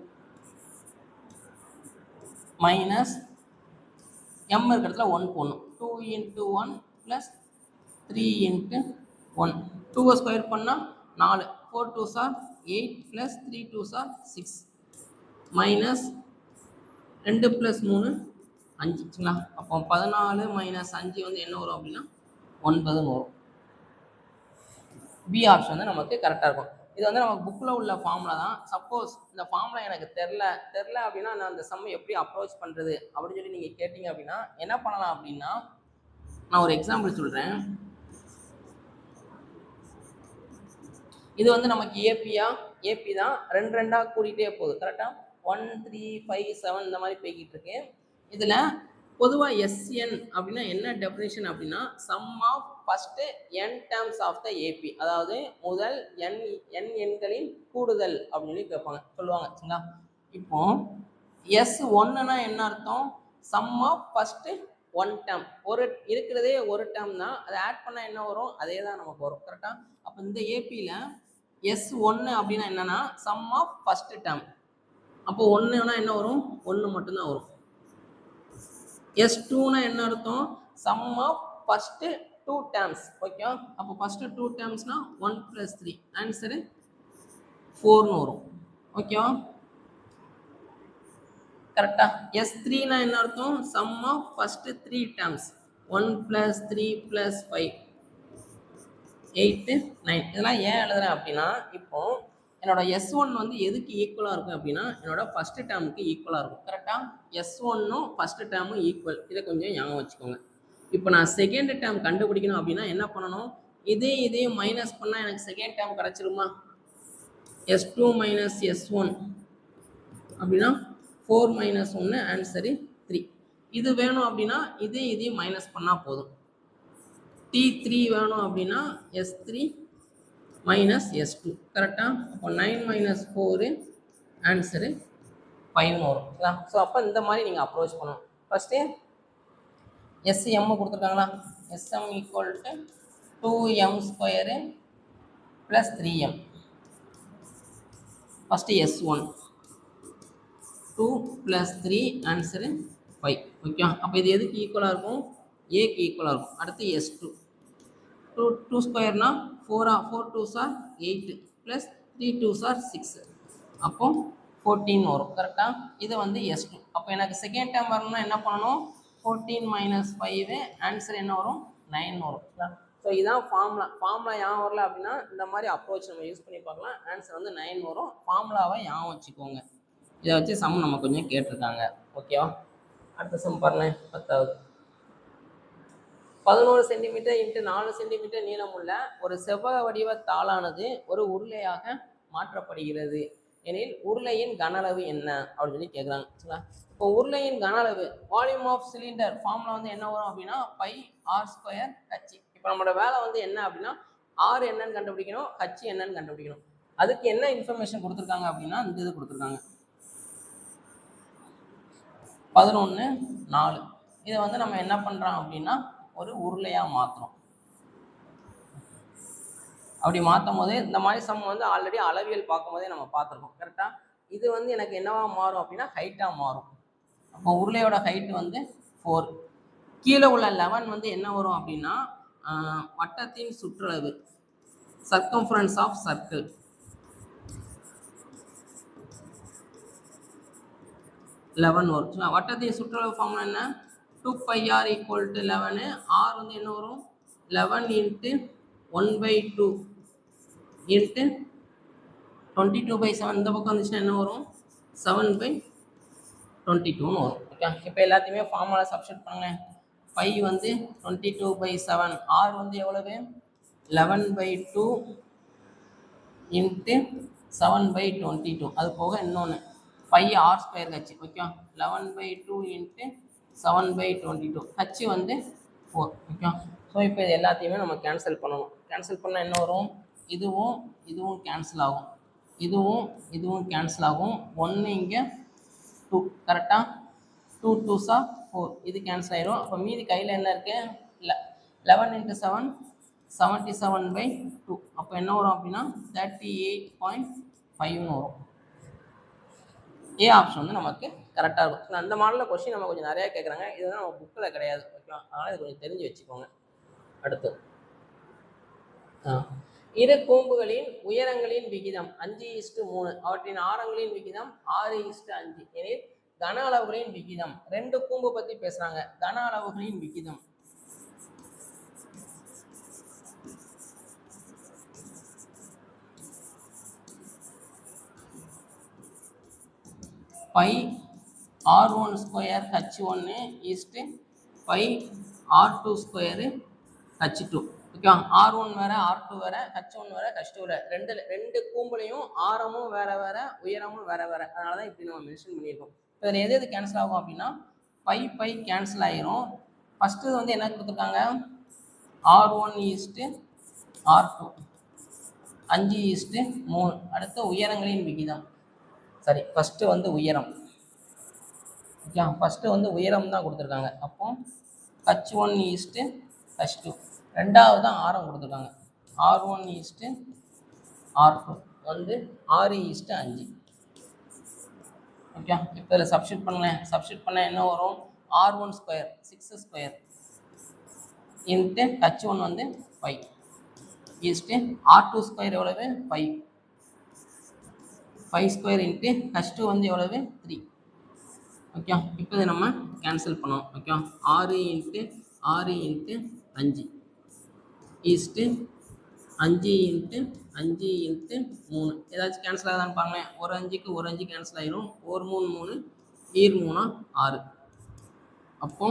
minus M இருக்கிற இடத்துல 1 போடணும். 2 இன்ட்டு 1 ப்ளஸ் 3 இன்ட்டு 1. 2 ஸ்கொயர் பண்ணால் 4, 4 2s are 8 plus 3 2s are 6 minus 2 plus 3 5. சரிங்களா, அப்போ 14 மைனஸ் 5 வந்து என்ன வரும் அப்படின்னா 9 வரும். பி ஆப்ஷன் வந்து நமக்கு கரெக்டாக இருக்கும். இது வந்து நமக்கு புக்கில் உள்ள ஃபார்முலா தான். சப்போஸ் இந்த ஃபார்முலா எனக்கு தெரில அப்படின்னா நான் அந்த சம்மை எப்படி அப்ரோச் பண்ணுறது அப்படின்னு சொல்லி நீங்கள் கேட்டிங்க அப்படின்னா என்ன பண்ணலாம் அப்படின்னா, நான் ஒரு எக்ஸாம்பிள் சொல்கிறேன். இது வந்து நமக்கு ஏபி தான், 2 2ஆக கூட்டிகிட்டே போகுது. கரெக்டாக 1 3 5 7 இந்த மாதிரி போய்கிட்டு இருக்கு. இதில் பொதுவாக எஸ்என் அப்படின்னா என்ன டெஃபினேஷன் அப்படின்னா sum of first n terms of the AP, அதாவது முதல் n எண்களின் கூடுதல் அப்படின்னு சொல்லி கேட்பாங்க, சொல்லுவாங்க. சரிங்களா, இப்போ S1னா என்ன அர்த்தம், சம் ஆஃப் ஃபஸ்ட்டு 1 டேர்ம், ஒரு இருக்கிறதே ஒரு டேர்ம் தான், அதை ஆட் பண்ணால் என்ன வரும் அதே தான் நமக்கு வரும். கரெக்டாக, அப்போ இந்த ஏபியில் S1 அப்படின்னா என்னன்னா சம் ஆஃப் ஃபஸ்ட்டு டேர்ம். அப்போ 1னா என்ன வரும் 1 மட்டும்தான் வரும். S2னா என்ன அர்த்தம், sum of first 2 terms. Okay, அப்போ ஃபர்ஸ்ட் 2 டேர்ம்ஸ்னா 1 + 3, ஆன்சரு 4ன்னு வரும். ஓகேவா, கரெக்டா. S3னா என்ன அர்த்தம், சம் ஆஃப் ஃபர்ஸ்ட் 3 டேர்ம்ஸ் 1 + 3 + 5 8 9. இதெல்லாம் ஏன் எழுதுறேன் அப்படின்னா, இப்போ என்னோட S1 வந்து எதுக்கு ஈக்குவலாக இருக்கும் அப்படின்னா என்னோட ஃபர்ஸ்ட் டேர்முக்கு ஈக்குவலாக இருக்கும். கரெக்டாக, S1ம் ஃபர்ஸ்ட் டேர்மும் ஈக்குவல், இதை கொஞ்சம் ஞாபகம் வச்சுக்கோங்க. இப்போ நான் செகண்ட் டேர்ம் கண்டுபிடிக்கணும் அப்படின்னா என்ன பண்ணணும், இதையும் மைனஸ் பண்ணால் எனக்கு second term கிடச்சிருமா, S2 minus S1 அப்படின்னா 4 மைனஸ் 1, ஆன்சரு 3. இது வேணும் அப்படின்னா இதையும் மைனஸ் பண்ணால் போதும். T3 வேணும் அப்படின்னா S3 மைனஸ் S2. கரெக்டாக, அப்போ 9 மைனஸ் 4, ஆன்சரு 5ன்னு வரும். ஸோ அப்போ இந்த மாதிரி நீங்கள் அப்ரோச் பண்ணணும். ஃபஸ்ட்டு எஸ்எம் கொடுத்துருக்காங்களா, S M equal to 2m square plus 3m. First S1 2 + 3, answer 5. Okay, அப்போ இது எதுக்கு ஈக்குவலாக இருக்கும், ஏக்கு ஈக்குவலாக இருக்கும். அடுத்து S2 2 ஸ்கொயர்னா 4 2s are 8 plus 3 2s are 6, அப்போ 14 வரும். கரெக்டாக, இது வந்து S2. அப்போ எனக்கு செகண்ட் டேர்ம் வரணும்னா என்ன பண்ணணும், 14 மைனஸ் 5, ஆன்சர் என்ன வரும் 9 வரும். ஸோ இதுதான் ஃபார்முலா ஞாபகம் வரல அப்படின்னா இந்த மாதிரி அப்ரோச் நம்ம யூஸ் பண்ணி பார்க்கலாம். ஆன்சர் வந்து 9 வரும். ஃபார்முலாவை ஞாபகம் வச்சுக்கோங்க. இதை வச்சு சம் நம்ம கொஞ்சம் கேட்டிருக்காங்க. ஓகேவா, அடுத்த சம் பாருங்க. 10வது 11 சென்டிமீட்டர் × 4 சென்டிமீட்டர் நீளமுள்ள ஒரு செவ்வக வடிவ தாளானது ஒரு உருளையாக மாற்றப்படுகிறது எனில் உருளையின் கன அளவு என்ன அப்படின்னு சொல்லி கேட்குறாங்க. சரிங்களா, இப்போ உருளையின் கன அளவு, வால்யூம் ஆஃப் சிலிண்டர் ஃபார்முலா வந்து என்ன வரும் அப்படின்னா πr² H. இப்போ நம்மளோட வேலை வந்து என்ன அப்படின்னா R என்னன்னு கண்டுபிடிக்கணும், H என்னன்னு கண்டுபிடிக்கணும். அதுக்கு என்ன இன்ஃபர்மேஷன் கொடுத்துருக்காங்க அப்படின்னா இந்த இது கொடுத்துருக்காங்க 11 4. இதை வந்து நம்ம என்ன பண்ணுறோம் அப்படின்னா ஒரு உருளையாக மாற்றுறோம். அப்படி மாற்றும் போது இந்த மாதிரி சம் வந்து ஆல்ரெடி அளவியல் பார்க்கும் போதே நம்ம பார்த்துருக்கோம் கரெக்டாக. இது வந்து எனக்கு என்னவா மாறும் அப்படின்னா ஹைட்டாக மாறும். அப்போ உருளையோட ஹைட் வந்து 4. கீழே உள்ள 11 வந்து என்ன வரும் அப்படின்னா வட்டத்தின் சுற்றளவு, சர்க்கம்ஃபரன்ஸ் ஆஃப் சர்க்கிள். வரும். வட்டத்தின் சுற்றளவு ஃபார்முலா என்ன? 2πr = 11. r வந்து என்ன வரும்? 11 × 1/2 × 22/7. இந்த பக்கம் வந்துச்சுன்னா என்ன வரும்? 7/22 வரும். ஓகே, இப்போ எல்லாத்தையுமே ஃபார்முலா சப்ஸ்டிட் பண்ணுங்க. பை வந்து 22/7, r வந்து எவ்வளவு? 11/2 × 7/22. அது போக இன்னொன்று by r² H. Okay, 11/2 × 7/22. H வந்து 4. ஓகே, ஸோ இப்போ இது எல்லாத்தையுமே நம்ம கேன்சல் பண்ணணும். கேன்சல் பண்ணால் என்ன வரும்? இதுவும் இதுவும் கேன்சல் ஆகும், இதுவும் இதுவும் கேன்சல் ஆகும். 1 இங்கே 2 கரெக்டாக. 2 2s are 4. இது கேன்சல் ஆயிரும். அப்போ மீதி கையில் என்ன இருக்கு? 11 × 7 77/2. அப்போ என்ன வரும் அப்படின்னா 38.5 வரும். ஏ ஆப்ஷன் வந்து நமக்கு கரெக்டாக இருக்கும். அந்த மாடலில் கொஸ்டின் நம்ம கொஞ்சம் நிறையா கேட்குறாங்க. இது வந்து நம்ம புக்கில் கிடையாது. ஓகேவா, அதனால் இது கொஞ்சம் தெரிஞ்சு வச்சுக்கோங்க. அடுத்து இரு கூம்புகளின் உயரங்களின் விகிதம் 5:3. அவற்றின் ஆரங்களின் விகிதம் 6:5 எனில் கன அளவுகளின் விகிதம். 2 கூம்பு பற்றி பேசுகிறாங்க. கன அளவுகளின் விகிதம் by r1² h1 east by r2² h2. Okay, r1 வேற r2 வேற h1 வேற h2 வேற. ரெண்டு கூம்புலையும் ஆரமும் வேற வேற உயரமும் வேற வேற. அதனால தான் இப்படி நம்ம மென்ஷன் பண்ணியிருக்கோம். இப்போ இதில் எது கேன்சல் ஆகும் அப்படின்னா பை கேன்சல் ஆயிரும். ஃபஸ்ட்டு வந்து என்ன கொடுத்துருக்காங்க? r1 east r2 5:3. அடுத்து உயரங்களின் விகிதம். சரி, ஃபஸ்ட்டு வந்து உயரம். ஓகே, ஃபஸ்ட்டு வந்து உயரம் தான் கொடுத்துருக்காங்க. அப்போ h1 ஈஸ்ட்டு h2. ரெண்டாவது தான் ஆரம் கொடுத்துருக்காங்க. r1 ஈஸ்ட்டு r2 வந்து 6:5. ஓகே, இப்போ இதில் சப்ஸ்டிட் பண்ணுங்களேன். சப்ஸ்டிட் பண்ணால் என்ன வரும்? r1² 6² இன்ட்டு h1 வந்து 5 ஈஸ்ட்டு r2² எவ்வளவு? 5. 5² இன்ட்டு h2 வந்து எவ்வளவு? 3. ஓகே, இப்போ இதை நம்ம கேன்சல் பண்ணோம். Okay, 6 × 6 × 5 is to 5 × 5 × 3. ஏதாச்சும் கேன்சல் ஆகுதான்னு பாருங்களேன். ஒரு 5க்கு ஒரு 5 கேன்சல் ஆயிரும். 1 3 3 3 6. அப்போ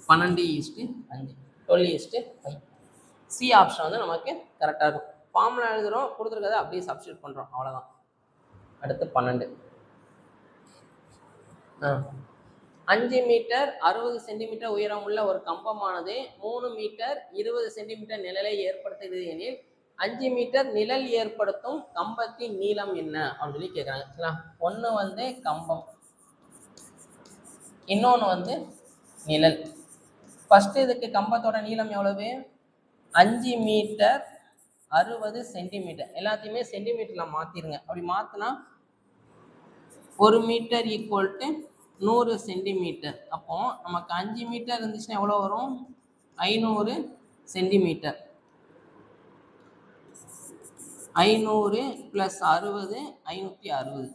12:5 12:5. சி ஆப்ஷன் வந்து நமக்கு கரெக்டாக இருக்கும். ஃபார்முலா எழுதுகிறோம், கொடுத்துருக்கதை அப்படியே சப்ஸ்டிட் பண்ணுறோம், அவ்வளோதான். அடுத்து 12. 5 மீட்டர் 60 சென்டிமீட்டர் உயரம் உள்ள ஒரு கம்பமானது 3 மீட்டர் 20 சென்டிமீட்டர் நிழலை ஏற்படுத்துகிறது எனில் 5 மீட்டர் நிழல் ஏற்படுத்தும் கம்பத்தின் நீளம் என்ன அப்படின்னு சொல்லி கேட்குறாங்க. சரிங்களா, ஒன்று வந்து கம்பம், இன்னொன்று வந்து நிழல். ஃபஸ்ட்டு இதுக்கு கம்பத்தோட நீளம் எவ்வளவு? 5 மீட்டர் 60 சென்டிமீட்டர். எல்லாத்தையுமே சென்டிமீட்டரில் மாற்றிடுங்க. அப்படி மாற்றினா 1 மீட்டர் = 100 சென்டிமீட்டர். அப்போ நமக்கு 5 மீட்டர் இருந்துச்சுன்னா எவ்வளோ வரும்? 500 சென்டிமீட்டர். 500 + 60 560.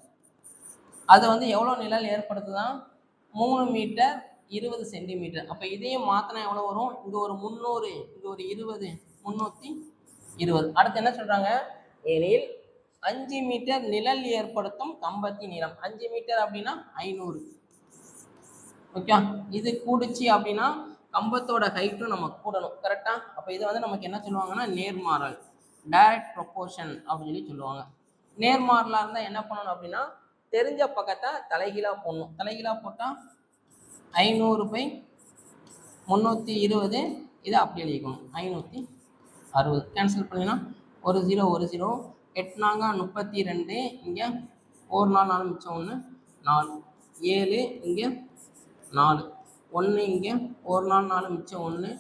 அது வந்து எவ்வளோ நிழல் ஏற்படுத்துதான்? 3 மீட்டர் 20 சென்டிமீட்டர். அப்போ இதையும் மாற்றினா எவ்வளோ வரும்? இங்கே ஒரு 300, இங்கே ஒரு 20, 320. அடுத்து என்ன சொல்கிறாங்க? எனில் 5 மீட்டர் நிழல் ஏற்படுத்தும் கம்பத்தின் நீளம். 5 மீட்டர் அப்படின்னா 500. ஓகே, இது கூடுச்சு அப்படின்னா கம்பத்தோட ஹைட்டும் நம்ம கூடணும். கரெக்டாக. அப்போ இதை வந்து நமக்கு என்ன சொல்லுவாங்கன்னா நேர்மாறல், டைரக்ட் ப்ரொபோர்ஷன் அப்படின்னு சொல்லி சொல்லுவாங்க. நேர்மாறலாக இருந்தால் என்ன பண்ணணும் அப்படின்னா தெரிஞ்ச பக்கத்தை தலைகீழாக போடணும். தலைகீழாக போட்டால் 500/320. இதை அப்படி எழுதிக்கணும் 560. கேன்சல் பண்ணினா ஒரு 0 ஒரு 0. 8 4 32. இங்கே 1 4 4 மிச்சம் 1 4. 7 இங்கே 4. 1 இங்கே 1 4 4 மிச்சம் 1.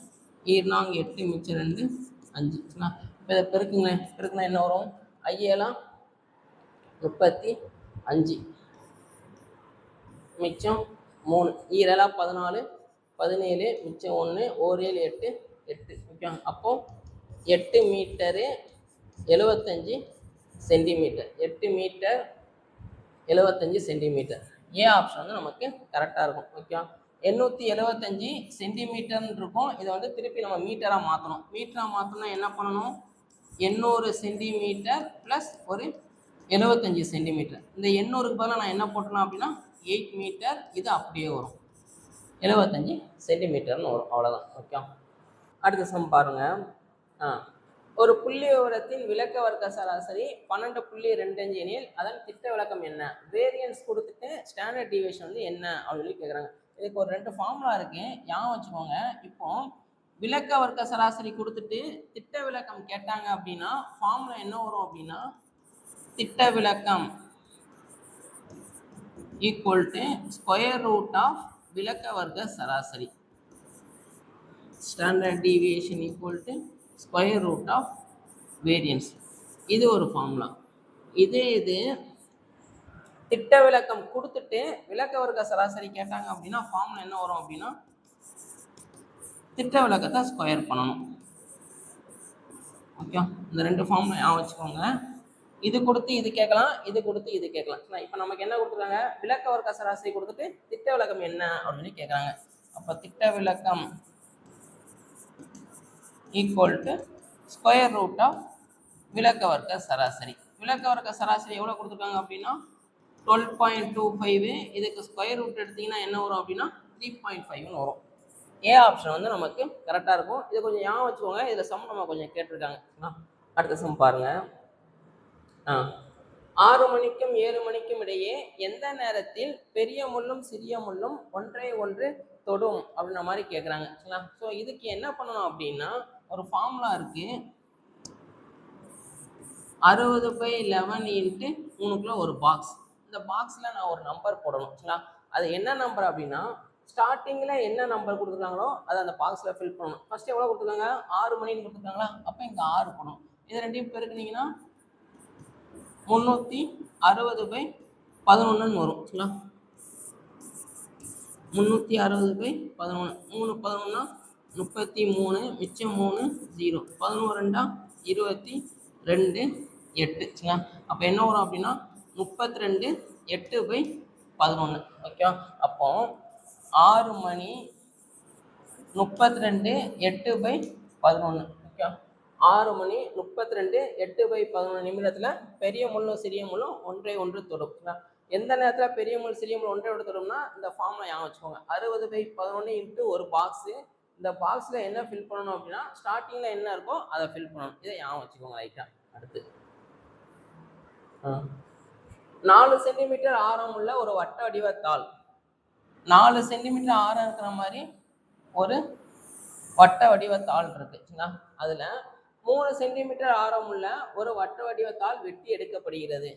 7 4 8 மிச்சம் 2 5. இதை பெருக்குனா என்ன வரும்? 5 35 மிச்சம் 3 ஈரலா 14 17 மிச்சம் 1 1 7 8 ஓகே. அப்போ 8 metre 75 centimetre. 8 metre 75 centimetre. A option வந்து நமக்கு கரெக்டாக இருக்கும். ஓகே. 875 சென்டிமீட்டர்னு இருக்கும். இதை வந்து திருப்பி நம்ம மீட்டராக மாற்றணும். மீட்டராக மாற்றணும்னா என்ன பண்ணணும்? 800 சென்டிமீட்டர் ப்ளஸ் ஒரு 75 சென்டிமீட்டர். இந்த 800க்கு பதிலாக நான் என்ன போட்டணும் அப்படின்னா 8 மீட்டர். இது அப்படியே வரும் 75 சென்டிமீட்டர்னு வரும். அவ்வளோதான். ஓகே. அடுத்த சம் பாருங்கள். ஒரு புள்ளி விவரத்தின் விளக்க வர்க்க சராசரி 12.25 எனில் அதன் திட்ட விளக்கம் என்ன? வேரியன்ஸ் கொடுத்துட்டு ஸ்டாண்டர்ட் டிவியேஷன் வந்து என்ன அப்படின்னு கேட்குறாங்க. இதுக்கு ஒரு 2 ஃபார்முலா இருக்கு, ஞாபகம் வச்சுக்கோங்க. இப்போ விளக்க வர்க்க சராசரி கொடுத்துட்டு திட்ட விளக்கம் கேட்டாங்க அப்படின்னா ஃபார்முலா என்ன வரும் அப்படின்னா திட்ட விளக்கம் equal to square root of விளக்க வர்க்க சராசரி. Standard deviation equal to square root of variance. இது ஒரு ஃபார்முலா. இது திட்ட விளக்கம் கொடுத்துட்டு விளக்க வர்க்க சராசரி கேட்டாங்க அப்படின்னா ஃபார்முலா என்ன வரும் அப்படின்னா திட்ட விளக்கத்தை ஸ்கொயர் பண்ணணும். ஓகே. இந்த 2 ஃபார்முலா ஞாபகம் வச்சுக்கோங்க. இது கொடுத்து இது கேட்கலாம், இது கொடுத்து இது கேட்கலாம். இப்போ நமக்கு என்ன கொடுத்துருக்காங்க? விளக்க வர்க்க சராசரி கொடுத்துட்டு திட்ட விளக்கம் என்ன அப்படின்னு கேட்குறாங்க. அப்போ திட்ட விளக்கம் equal to square root of விளக்க வர்க்க சராசரி. விளக்க வர்க்க சராசரி எவ்வளோ கொடுத்துருக்காங்க அப்படின்னா 12.25. இதுக்கு ஸ்கொயர் ரூட் எடுத்திங்கன்னா என்ன வரும் அப்படின்னா 3.5ன்னு வரும். ஏ ஆப்ஷன் வந்து நமக்கு கரெக்டாக இருக்கும். இதை கொஞ்சம் ஞாபகம் வச்சுக்கோங்க. இதில் சம் நம்ம கொஞ்சம் கேட்டிருக்காங்க. அடுத்த சம் பாருங்கள். 6 மணிக்கும் 7 மணிக்கும் இடையே எந்த நேரத்தில் பெரிய முள்ளும் சிறிய முள்ளும் ஒன்றை ஒன்று தொடும் அப்படின்ற மாதிரி கேட்குறாங்க. சரிங்களா? ஸோ இதுக்கு என்ன பண்ணணும் அப்படின்னா ஒரு ஃபார்முலா இருக்குது. 60/11 இன்ட்டு 3க்குள்ள ஒரு பாக்ஸ். இந்த பாக்ஸில் நான் ஒரு நம்பர் போடணும். சரிங்களா? அது என்ன நம்பர் அப்படின்னா ஸ்டார்டிங்கில் என்ன நம்பர் கொடுத்துருக்காங்களோ அதை அந்த பாக்ஸில் ஃபில் பண்ணணும். ஃபஸ்ட்டு எவ்வளோ கொடுத்துருக்காங்க? 6 மணின்னு கொடுத்துருக்காங்களா? அப்போ இங்கே 6 போடணும். இது ரெண்டையும் பெருக்குனீங்கன்னா 360/11 வரும். சரிங்களா? 360/11 3 11 33 மிச்சம் 3 0 11 2 22 8. சரிங்களா? அப்போ என்ன வரும் அப்படின்னா 32 8/11. ஓகே. அப்போ 6 மணி 32 8/11. ஓகே. 6 மணி 32 8/11 நிமிடத்தில் பெரிய முள்ளும் சிறிய முள்ளும் ஒன்றை ஒன்று தொடும். எந்த நேரத்தில் பெரிய முள் சிறிய முள் ஒன்றை ஒன்று தொடும்னா இந்த ஃபார்முலா ஞாபகம் வச்சுக்கோங்க. 60/11 இன்ட்டு ஒரு பாக்ஸு. இந்த பாக்ஸில் என்ன ஃபில் பண்ணணும் அப்படின்னா ஸ்டார்டிங்கில் என்ன இருக்கோ அதை ஃபில் பண்ணணும். இதை ஞாபகம் வச்சுக்கோங்க ரைட்டாக. அடுத்து 4 சென்டிமீட்டர் ஆரம் உள்ள ஒரு வட்ட வடிவத்தால் 4 சென்டிமீட்டர் ஆரம் இருக்கிற மாதிரி ஒரு வட்ட வடிவத்தால் இருக்குச்சுங்களா? அதில் 3 சென்டிமீட்டர் ஆரம் உள்ள ஒரு வட்ட வடிவத்தால் வெட்டி எடுக்கப்படுகிறது.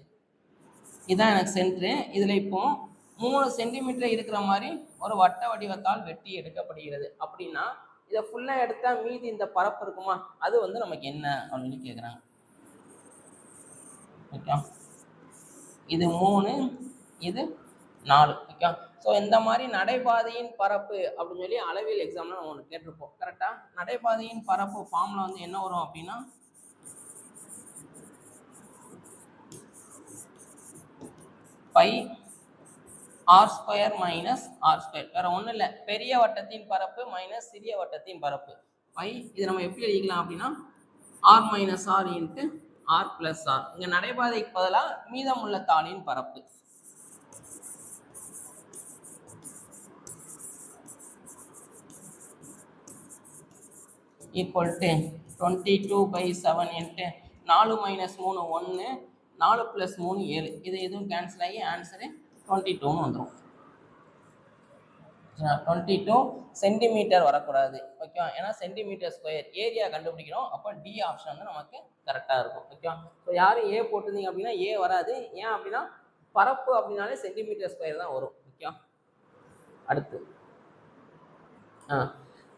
இதுதான் எனக்கு சென்ட்ரு. இதில் இப்போ 3 சென்டிமீட்டர் இருக்கிற மாதிரி ஒரு வட்ட வடிவத்தால் வெட்டி எடுக்கப்படுகிறது அப்படின்னா இதை ஃபுல்லாக எடுத்தால் மீதி இந்த பரப்பு இருக்குமா? அது வந்து நமக்கு என்ன அப்படின்னு கேட்குறாங்க. ஓகே. இது 3, இது 4. ஓகே. ஸோ இந்த மாதிரி நடைபாதையின் பரப்பு அப்படின்னு சொல்லி அளவியல் எக்ஸாம்ல நம்ம ஒன்று கேட்டிருப்போம். கரெக்டாக நடைபாதையின் பரப்பு ஃபார்முலா வந்து என்ன வரும் அப்படின்னா பை r² மைனஸ் r². வேற ஒன்றும் இல்லை, பெரிய வட்டத்தின் பரப்பு மைனஸ் சிறிய வட்டத்தின் பரப்பு பை. இது நம்ம எப்படி எழுதிக்கலாம் அப்படின்னா r minus r into r plus r. இங்கே நடைபாதைக்கு பதிலாக மீதமுள்ள தாளின் பரப்பு ஈக்குவல் டு 22/7 இன்ட்டு 4 மைனஸ் 3 1 4 + 3 7. இது எதுவும் கேன்சல் ஆகி ஆன்சரு 22ன்னு வந்துடும். 22 சென்டிமீட்டர் வரக்கூடாது. ஓகே. ஏன்னா சென்டிமீட்டர் ஸ்கொயர் ஏரியா கண்டுபிடிக்கணும். அப்போ டி ஆப்ஷன் வந்து நமக்கு கரெக்டாக இருக்கும். ஓகே. ஸோ யாரும் ஏ போட்டிருந்தீங்க அப்படின்னா ஏ வராது. ஏன் அப்படின்னா பரப்பு அப்படின்னாலே சென்டிமீட்டர் ஸ்கொயர் தான் வரும். ஓகே. அடுத்து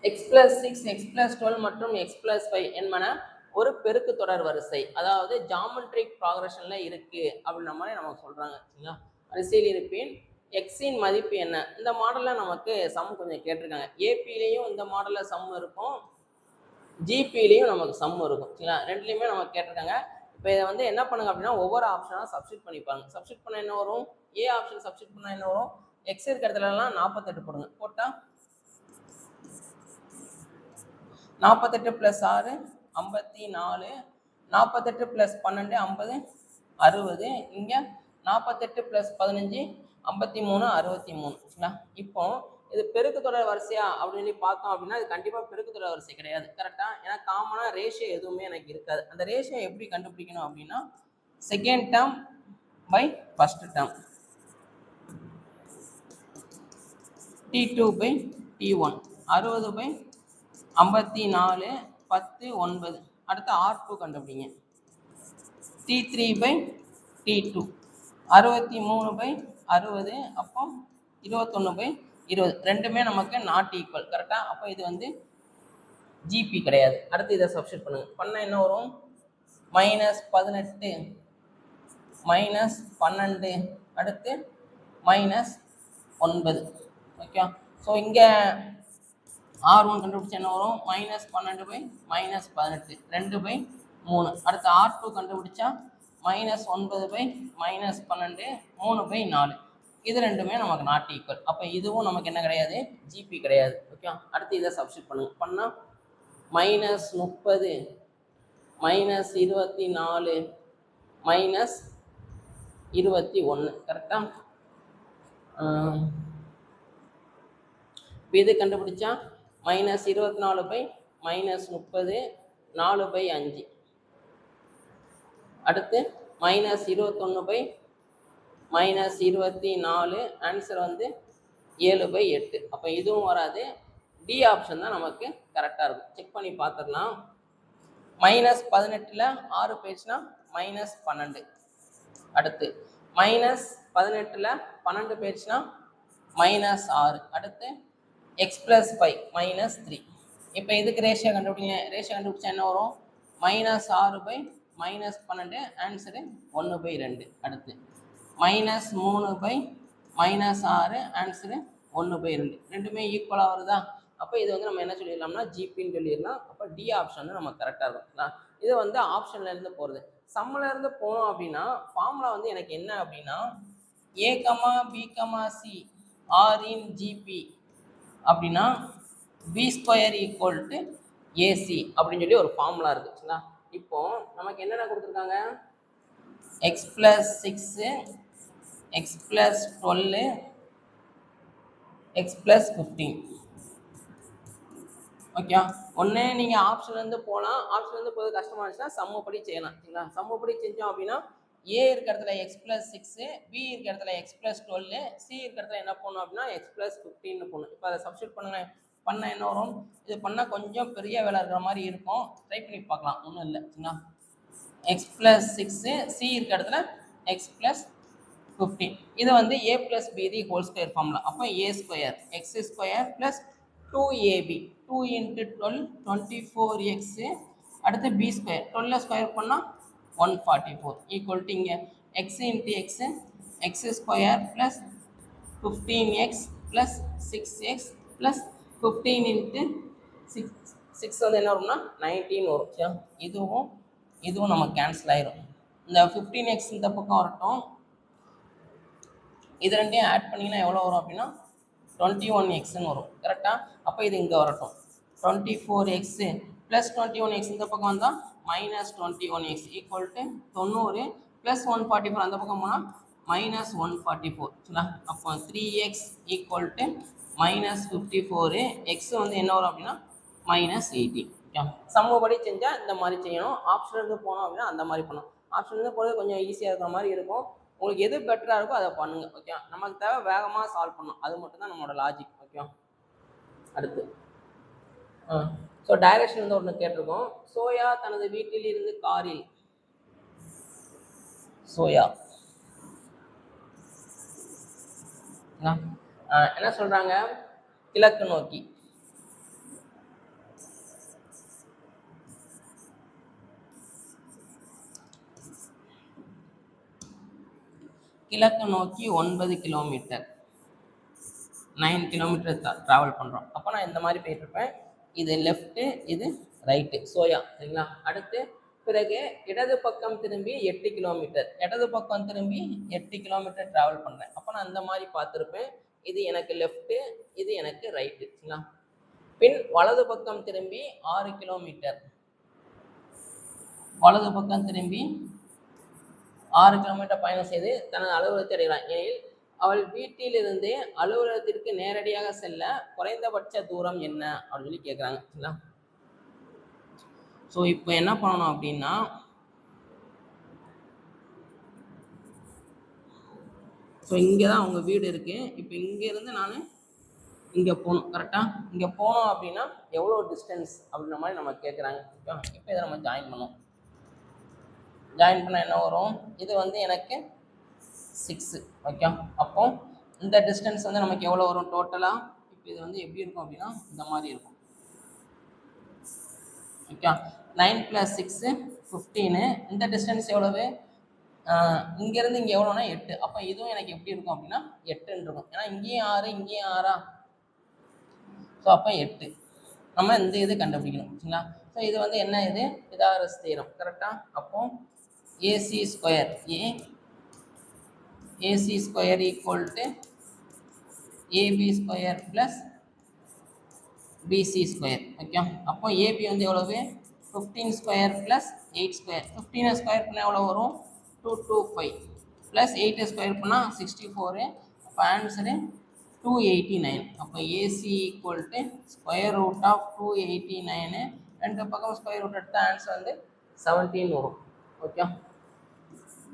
x + 6 x + 12 மற்றும் x + 5 என்பன ஒரு பெருக்கு தொடர் வரிசை, அதாவது ஜாமெட்ரிக் ப்ராக்ரஷன்ல இருக்கு அப்படின்ற மாதிரி நமக்கு சொல்றாங்க. சரிங்களா? வரிசையில் இருப்பின் எக்ஸின் மதிப்பு என்ன? இந்த மாடல்ல நமக்கு சம் கொஞ்சம் கேட்டிருக்காங்க. ஏபிலையும் இந்த மாடல்ல சம் இருக்கும், ஜிபிலையும் நமக்கு சம் இருக்கும். சரிங்களா? ரெண்டுலையுமே நமக்கு கேட்டிருக்காங்க. இப்போ இதை வந்து என்ன பண்ணுங்க அப்படின்னா ஒவ்வொரு ஆப்ஷனாக சப்ஸ்டிட் பண்ணிப்பாங்க. சப்ஸ்டிட் பண்ண என்ன வரும்? ஏ ஆப்ஷன் சப்ஸ்டிட் பண்ண என்ன வரும்? எக்ஸ் இருக்கிற இடத்துலலாம் 48 போடுங்க. போட்டால் 48 + 6 54, 48 + 12 50 60, இங்கே 48 + 15 53 63. சரிங்களா? இப்போ இது பெருக்கு தொடர் வரிசையா அப்படின்னு சொல்லி பார்த்தோம் அப்படின்னா இது கண்டிப்பாக பெருக்கு தொடர் வரிசை கிடையாது. கரெக்டாக? ஏன்னா காமனாக ரேஷியோ எதுவுமே எனக்கு இருக்காது. அந்த ரேஷியோ எப்படி கண்டுபிடிக்கணும் அப்படின்னா second term by first term, T2 by T1, 60/54 10 9. அடுத்து R2 கண்டுபிடிங்க. T3 by T2, 63/60, அப்போ 21/20. ரெண்டுமே நமக்கு நாட் ஈக்குவல். கரெக்டாக? அப்போ இது வந்து ஜிபி கிடையாது. அடுத்து இதை சப்ஸ்டிட் பண்ணுங்க. பண்ண என்ன வரும்? -18 -12, அடுத்து -9. ஓகே. ஸோ இங்கே R1 கண்டுபிடிச்சா என்ன வரும்? -12/-18, 2/3. அடுத்து R2 கண்டுபிடிச்சா -9/-12, 3/4. இது ரெண்டுமே நமக்கு நாட் ஈக்குவல். அப்போ இதுவும் நமக்கு என்ன கிடையாது? ஜிபி கிடையாது. ஓகே. அடுத்து இதை சப்ஸ்டிட் பண்ணுங்க. பண்ணால் -30 -24 -21. கரெக்டாக? இப்போ இது கண்டுபிடிச்சா -24/-30, 4/5. அடுத்து -21/-24, ஆன்சர் வந்து 7/8. அப்போ இதுவும் வராது. டி ஆப்ஷன் தான் நமக்கு கரெக்டாக இருக்கும். செக் பண்ணி பார்த்துடலாம். -18ல் 6 போயிடுச்சுன்னா -12. அடுத்து -18ல் 12 போயிடுச்சுன்னா -6. அடுத்து x + 5 -3. இப்போ இதுக்கு ரேஷியோ கண்டுபிடிங்க. ரேஷியோ கண்டுபிடிச்சா என்ன வரும்? -6/-12, ஆன்சரு 1/2. அடுத்து -3/-6, ஆன்சரு 1/2. ரெண்டுமே ஈக்குவலாக வருதா? அப்போ இது வந்து நம்ம என்ன சொல்லிடலாம்னா ஜிபின்னு சொல்லிடலாம். அப்போ டி ஆப்ஷன் வந்து நமக்கு கரெக்டாக இருக்கும். இது வந்து ஆப்ஷன்லேருந்து போகிறது. சம்மிலேருந்து போனோம் அப்படின்னா ஃபார்முலா வந்து எனக்கு என்ன அப்படின்னா A, B, C are in GP அப்படின்னா B² = AC அப்படின்னு சொல்லி ஒரு ஃபார்முலா இருக்குங்களா? இப்போ நமக்கு என்னென்ன கொடுத்துருக்காங்க? x + 6, x + 12, x + 15. ஓகே. ஒன்று நீங்கள் ஆப்ஷன்லேருந்து போகலாம். ஆப்ஷன்லேருந்து போகிறது கஷ்டமாக இருந்துச்சுன்னா சம்முப்படி செய்யலாம். சரிங்களா? சம்முப்படி செஞ்சோம் அப்படின்னா ஏ இருக்கிற இடத்துல x + 6, பி இருக்கிற இடத்துல x + 12, சி இருக்கிற இடத்துல என்ன பண்ணணும் அப்படின்னா x + 15 போடணும். இப்போ அதை சப்ஸ்டிட் பண்ணுங்க. பண்ண என்ன வரும்? இது பண்ணால் கொஞ்சம் பெரிய வேலை இருக்கிற மாதிரி இருக்கும். ட்ரை பண்ணி பார்க்கலாம், ஒன்றும் இல்லை. சரிங்களா? x + 6, சி இருக்கிற இடத்துல x + 15. இது வந்து a + b the whole square formula. அப்போ a² x² + 2ab, 2 × 12 24x. அடுத்து b², 12 ஸ்கொயர் பண்ணால் 144 ஈக்குவல் டு இங்கே x × x, x² + 15x + 6x + 15 × 6 வந்து என்ன வரும்னா 19 வரும். சரி, இதுவும் நமக்கு கேன்சல் ஆயிரும். இந்த 15x இந்த பக்கம் வரட்டும். இது ரெண்டையும் ஆட் பண்ணிங்கன்னா எவ்வளோ வரும் அப்படின்னா 21xன்னு வரும். கரெக்டாக? அப்போ இது இங்கே வரட்டும். 24x + 21x இந்த பக்கம் வந்தால் -21x = 90 + 144 அந்த பக்கம் போனால் -144. சரிங்களா? அப்போ 3x = -54. எக்ஸ் வந்து என்ன வரும் அப்படின்னா -18. சமபடி செஞ்சால் இந்த மாதிரி செய்யணும். ஆப்ஷனுக்கு போனோம் அப்படின்னா அந்த மாதிரி பண்ணணும். ஆப்ஷனுக்கு போகிறது கொஞ்சம் ஈஸியாக இருக்கிற மாதிரி இருக்கும். உங்களுக்கு எது பெட்டராக இருக்கோ அதை பண்ணுங்க. ஓகே. நமக்கு தேவை வேகமாக சால்வ் பண்ணணும். அது மட்டும் தான் நம்மளோட லாஜிக். ஓகே. அடுத்து ஸோ டைரக்ஷன் வந்து ஒன்று கேட்டிருக்கோம். சோயா தனது வீட்டில் இருந்து காரில் சோயா என்ன சொல்றாங்க? கிழக்கு நோக்கி. கிழக்கு நோக்கி 9 கிலோமீட்டர், 9 கிலோமீட்டர் ட்ராவல் பண்ணுறோம். அப்போ நான் இந்த மாதிரி போயிட்டுருப்பேன். இது லெஃப்ட்டு, இது ரைட்டு, சோயா. சரிங்களா? அடுத்து பிறகு இடது பக்கம் திரும்பி 8 கிலோமீட்டர், இடது பக்கம் திரும்பி 8 கிலோமீட்டர் ட்ராவல் பண்ணுறேன். அப்போ நான் இந்த மாதிரி பார்த்துருப்பேன். இது எனக்கு லெஃப்ட்டு, இது எனக்கு ரைட்டு. சரிங்களா? பின் வலது பக்கம் திரும்பி 6 கிலோமீட்டர், வலது பக்கம் திரும்பி 6 கிலோமீட்டர் பயணம் செய்து தனது அலுவலகத்தை அடைகிறான். எனில் அவள் வீட்டிலிருந்து அலுவலகத்திற்கு நேரடியாக செல்ல குறைந்தபட்ச தூரம் என்ன அப்படின்னு சொல்லி கேட்குறாங்க. சரிங்களா? ஸோ இப்போ என்ன பண்ணணும் அப்படின்னா, ஸோ இங்கே தான் அவங்க வீடு இருக்குது. இப்போ இங்கேருந்து நான் இங்கே போகணும். கரெக்டாக இங்கே போனோம் அப்படின்னா எவ்வளோ டிஸ்டன்ஸ் அப்படின்ற மாதிரி நம்ம கேட்குறாங்க. இப்போ இதை நம்ம ஜாயின் பண்ணோம். ஜாயின் பண்ண என்ன வரும்? இது வந்து எனக்கு 6. ஓகே. அப்போ இந்த டிஸ்டன்ஸ் வந்து நமக்கு எவ்வளோ வரும் டோட்டலாக? இப்போ இது வந்து எப்படி இருக்கும் அப்படின்னா இந்த மாதிரி இருக்கும். ஓகே. 9 + 6 15. இந்த டிஸ்டன்ஸ் எவ்வளவு? இங்கேருந்து இங்கே எவ்வளோனா 8. அப்போ இதுவும் எனக்கு எப்படி இருக்கும் அப்படின்னா 8ன்னு இருக்கும். ஏன்னா இங்கேயும் 6, இங்கேயும் 6. ஸோ அப்போ 8. நம்ம இந்த இது கண்டுபிடிக்கணும். சரிங்களா? ஸோ இது வந்து என்ன? இது பிதாகரஸ் தியரம். கரெக்டாக? அப்போ AC square AC square equal to AB square plus BC square. Okay. அப்போ AB வந்து எவ்வளவு? 15 ஸ்கொயர் ப்ளஸ் 8 ஸ்கொயர். 15 ஸ்கொயர் பண்ணால் எவ்வளோ வரும்? 225 ப்ளஸ் 8 ஸ்கொயர் பண்ணால் 64. அப்போ ஆன்சரு 289. அப்போ AC equal to square root of 289. ரெண்டு பக்கம் ஸ்கொயர் ரூட் எடுத்தால் ஆன்சர் வந்து 17 வரும். ஓகே.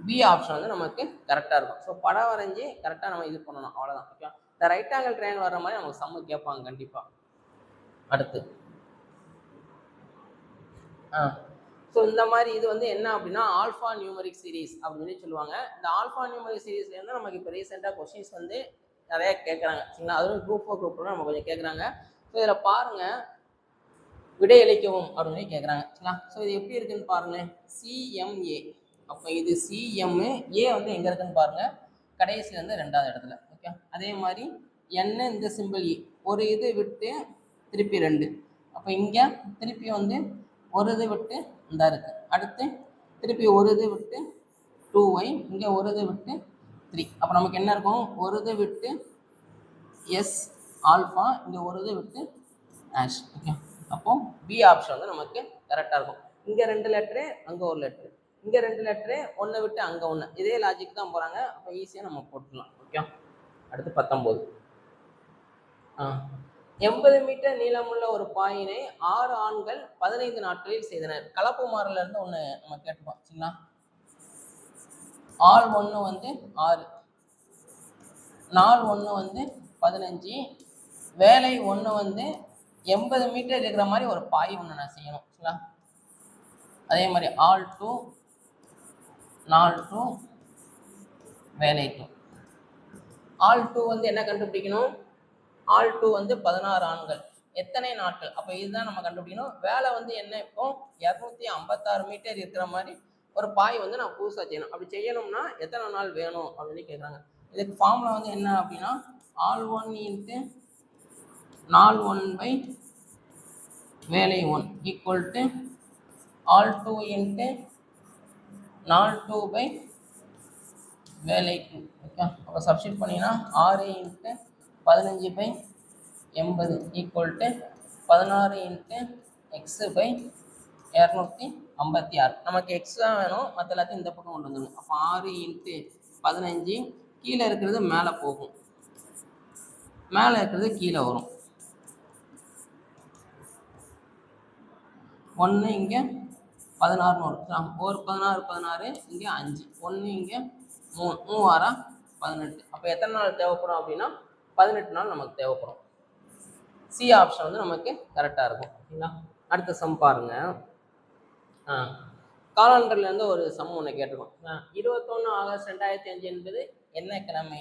பி ஆப்ஷன் வந்து நமக்கு கரெக்டாக இருக்கும். ஸோ படம் வரைஞ்சி கரெக்டாக நம்ம இது பண்ணணும். அவ்வளோதான். ஓகே. இந்த ரைட் ஆங்கிள் ட்ரையாங்கிள் வர மாதிரி நமக்கு சம்மு கேட்பாங்க கண்டிப்பாக. அடுத்து ஸோ இந்த மாதிரி இது வந்து என்ன அப்படின்னா ஆல்ஃபா நியூமரிக் சீரீஸ் அப்படின்னு சொல்லுவாங்க. இந்த ஆல்ஃபா நியூமரிக் சீரீஸ்லேருந்து நமக்கு இப்போ ரீசெண்டாக கொஸ்டின்ஸ் வந்து நிறையா கேட்குறாங்க. சரிங்களா? அதுவும் குரூப் 4 குரூப் 2 நம்ம கொஞ்சம் கேட்குறாங்க. ஸோ இதில் பாருங்கள், விடையளிக்கவும் அப்படின்னு கேட்குறாங்க. சரிங்களா? ஸோ இது எப்படி இருக்குன்னு பாருங்கள். CMA. அப்போ இது CMA. A வந்து எங்கே இருக்குன்னு பாருங்கள். கடைசி வந்து 2வது இடத்துல. ஓகே. அதே மாதிரி என்ன இந்த சிம்பிள் E ஒரு இது விட்டு திருப்பி 2. அப்போ இங்கே திருப்பி வந்து ஒரு இது விட்டு இந்த இருக்குது. அடுத்து திருப்பி ஒரு இது விட்டு 2Y, இங்கே ஒரு இது விட்டு 3. அப்போ நமக்கு என்ன இருக்கும்? ஒரு இது விட்டு S ஆல்ஃபா, இங்கே ஒரு இது விட்டு ஆஷ். ஓகே. அப்போ பி ஆப்ஷன் வந்து நமக்கு கரெக்டாக இருக்கும். இங்கே 2 லெட்ரு, அங்கே ஒரு லெட்ரு, இங்கே 2 லெட்ரு, ஒன்றை விட்டு அங்கே ஒன்று. இதே லாஜிக் தான் போகிறாங்க. அப்போ ஈஸியாக நம்ம போட்டுடலாம். ஓகே. அடுத்து 19. 80 மீட்டர் நீளமுள்ள ஒரு பாயினை 6 ஆண்கள் 15 நாட்களில் செய்தனர். கலப்பு மாறல இருந்து ஒன்று நம்ம கேட்டுப்போம். சரிங்களா? ஆள் 1 வந்து 6, நாள் 1 வந்து 15, வேலை 1 வந்து 80 மீட்டர் இருக்கிற மாதிரி ஒரு பாய் ஒன்று நான் செய்யணும். சரிங்களா? அதே மாதிரி ஆள் 2, நாள் 2, வேலை 2. ஆள் 2 வந்து என்ன கண்டுபிடிக்கணும்? ஆள் 2 வந்து 16 ஆண்கள், எத்தனை நாட்கள்? அப்போ இதுதான் நம்ம கண்டுபிடிக்கணும். வேலை வந்து என்ன? இப்போ 256 மீட்டர் இருக்கிற மாதிரி ஒரு பாய் வந்து நான் புதுசாக செய்யணும். அப்படி செய்யணும்னா எத்தனை நாள் வேணும் அப்படின்னு கேட்குறாங்க. இதுக்கு ஃபார்முலா வந்து என்ன அப்படின்னா ஆள் 1 இன்ட்டு நாள் 1 பை வேலை 1 ஈக்குவல் டு ஆள் 2 இன்ட்டு நாள் 2 பை வேலை 2. ஓகே. அப்போ சப்ஸ்டிட் பண்ணிங்கன்னா 6 into 15 by 80 equal to 16 into x by 256. நமக்கு எக்ஸ் தான் வேணும், மற்ற எல்லாத்தையும் இந்த பக்கம் கொண்டு வந்துடணும். அப்போ 6 இன்ட்டு 15, கீழே இருக்கிறது மேலே போகும், மேலே இருக்கிறது கீழே வரும். 1 இங்கே 16 வரும். ஒரு 16 இங்கே 5, 1 இங்கே 3, 3 6 18. அப்போ எத்தனை நாள் தேவைப்படும் அப்படின்னா 18 நாள் நமக்கு தேவைப்படும். சி ஆப்ஷன் வந்து நமக்கு கரெக்டாக இருக்கும். ஓகேங்களா? அடுத்த சம் பாருங்க. காலண்டர்லேருந்து ஒரு சம் ஒன்று கேட்டிருக்கோம். 21 ஆகஸ்ட் 2005 என்பது என்ன கிழமை?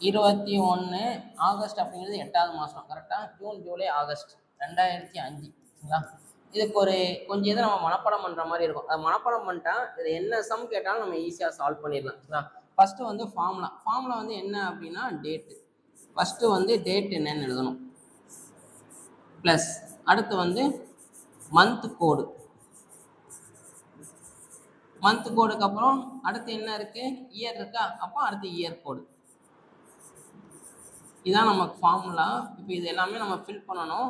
21 ஆகஸ்ட் அப்படிங்கிறது 8வது மாதம். கரெக்டாக ஜூன், ஜூலை, ஆகஸ்ட் 2005. சரிங்களா? இதுக்கு ஒரு கொஞ்சம் இதை நம்ம மனப்பாடம் பண்ணுற மாதிரி இருக்கும். அதை மனப்பாடம் பண்ணிட்டா இது என்ன சம் கேட்டாலும் நம்ம ஈஸியாக சால்வ் பண்ணிடலாம். ஃபஸ்ட்டு வந்து ஃபார்முலா வந்து என்ன அப்படின்னா டேட்டு. ஃபஸ்ட்டு வந்து டேட் என்னன்னு எழுதணும். ப்ளஸ் அடுத்து வந்து மந்த் கோடு. மந்த் கோடுக்கு அப்புறம் அடுத்து என்ன இருக்கு, இயர் இருக்கா, அப்போ அடுத்து இயர் கோடு. இதான் நமக்கு ஃபார்முலா. இப்போ இது எல்லாமே நம்ம ஃபில் பண்ணணும்.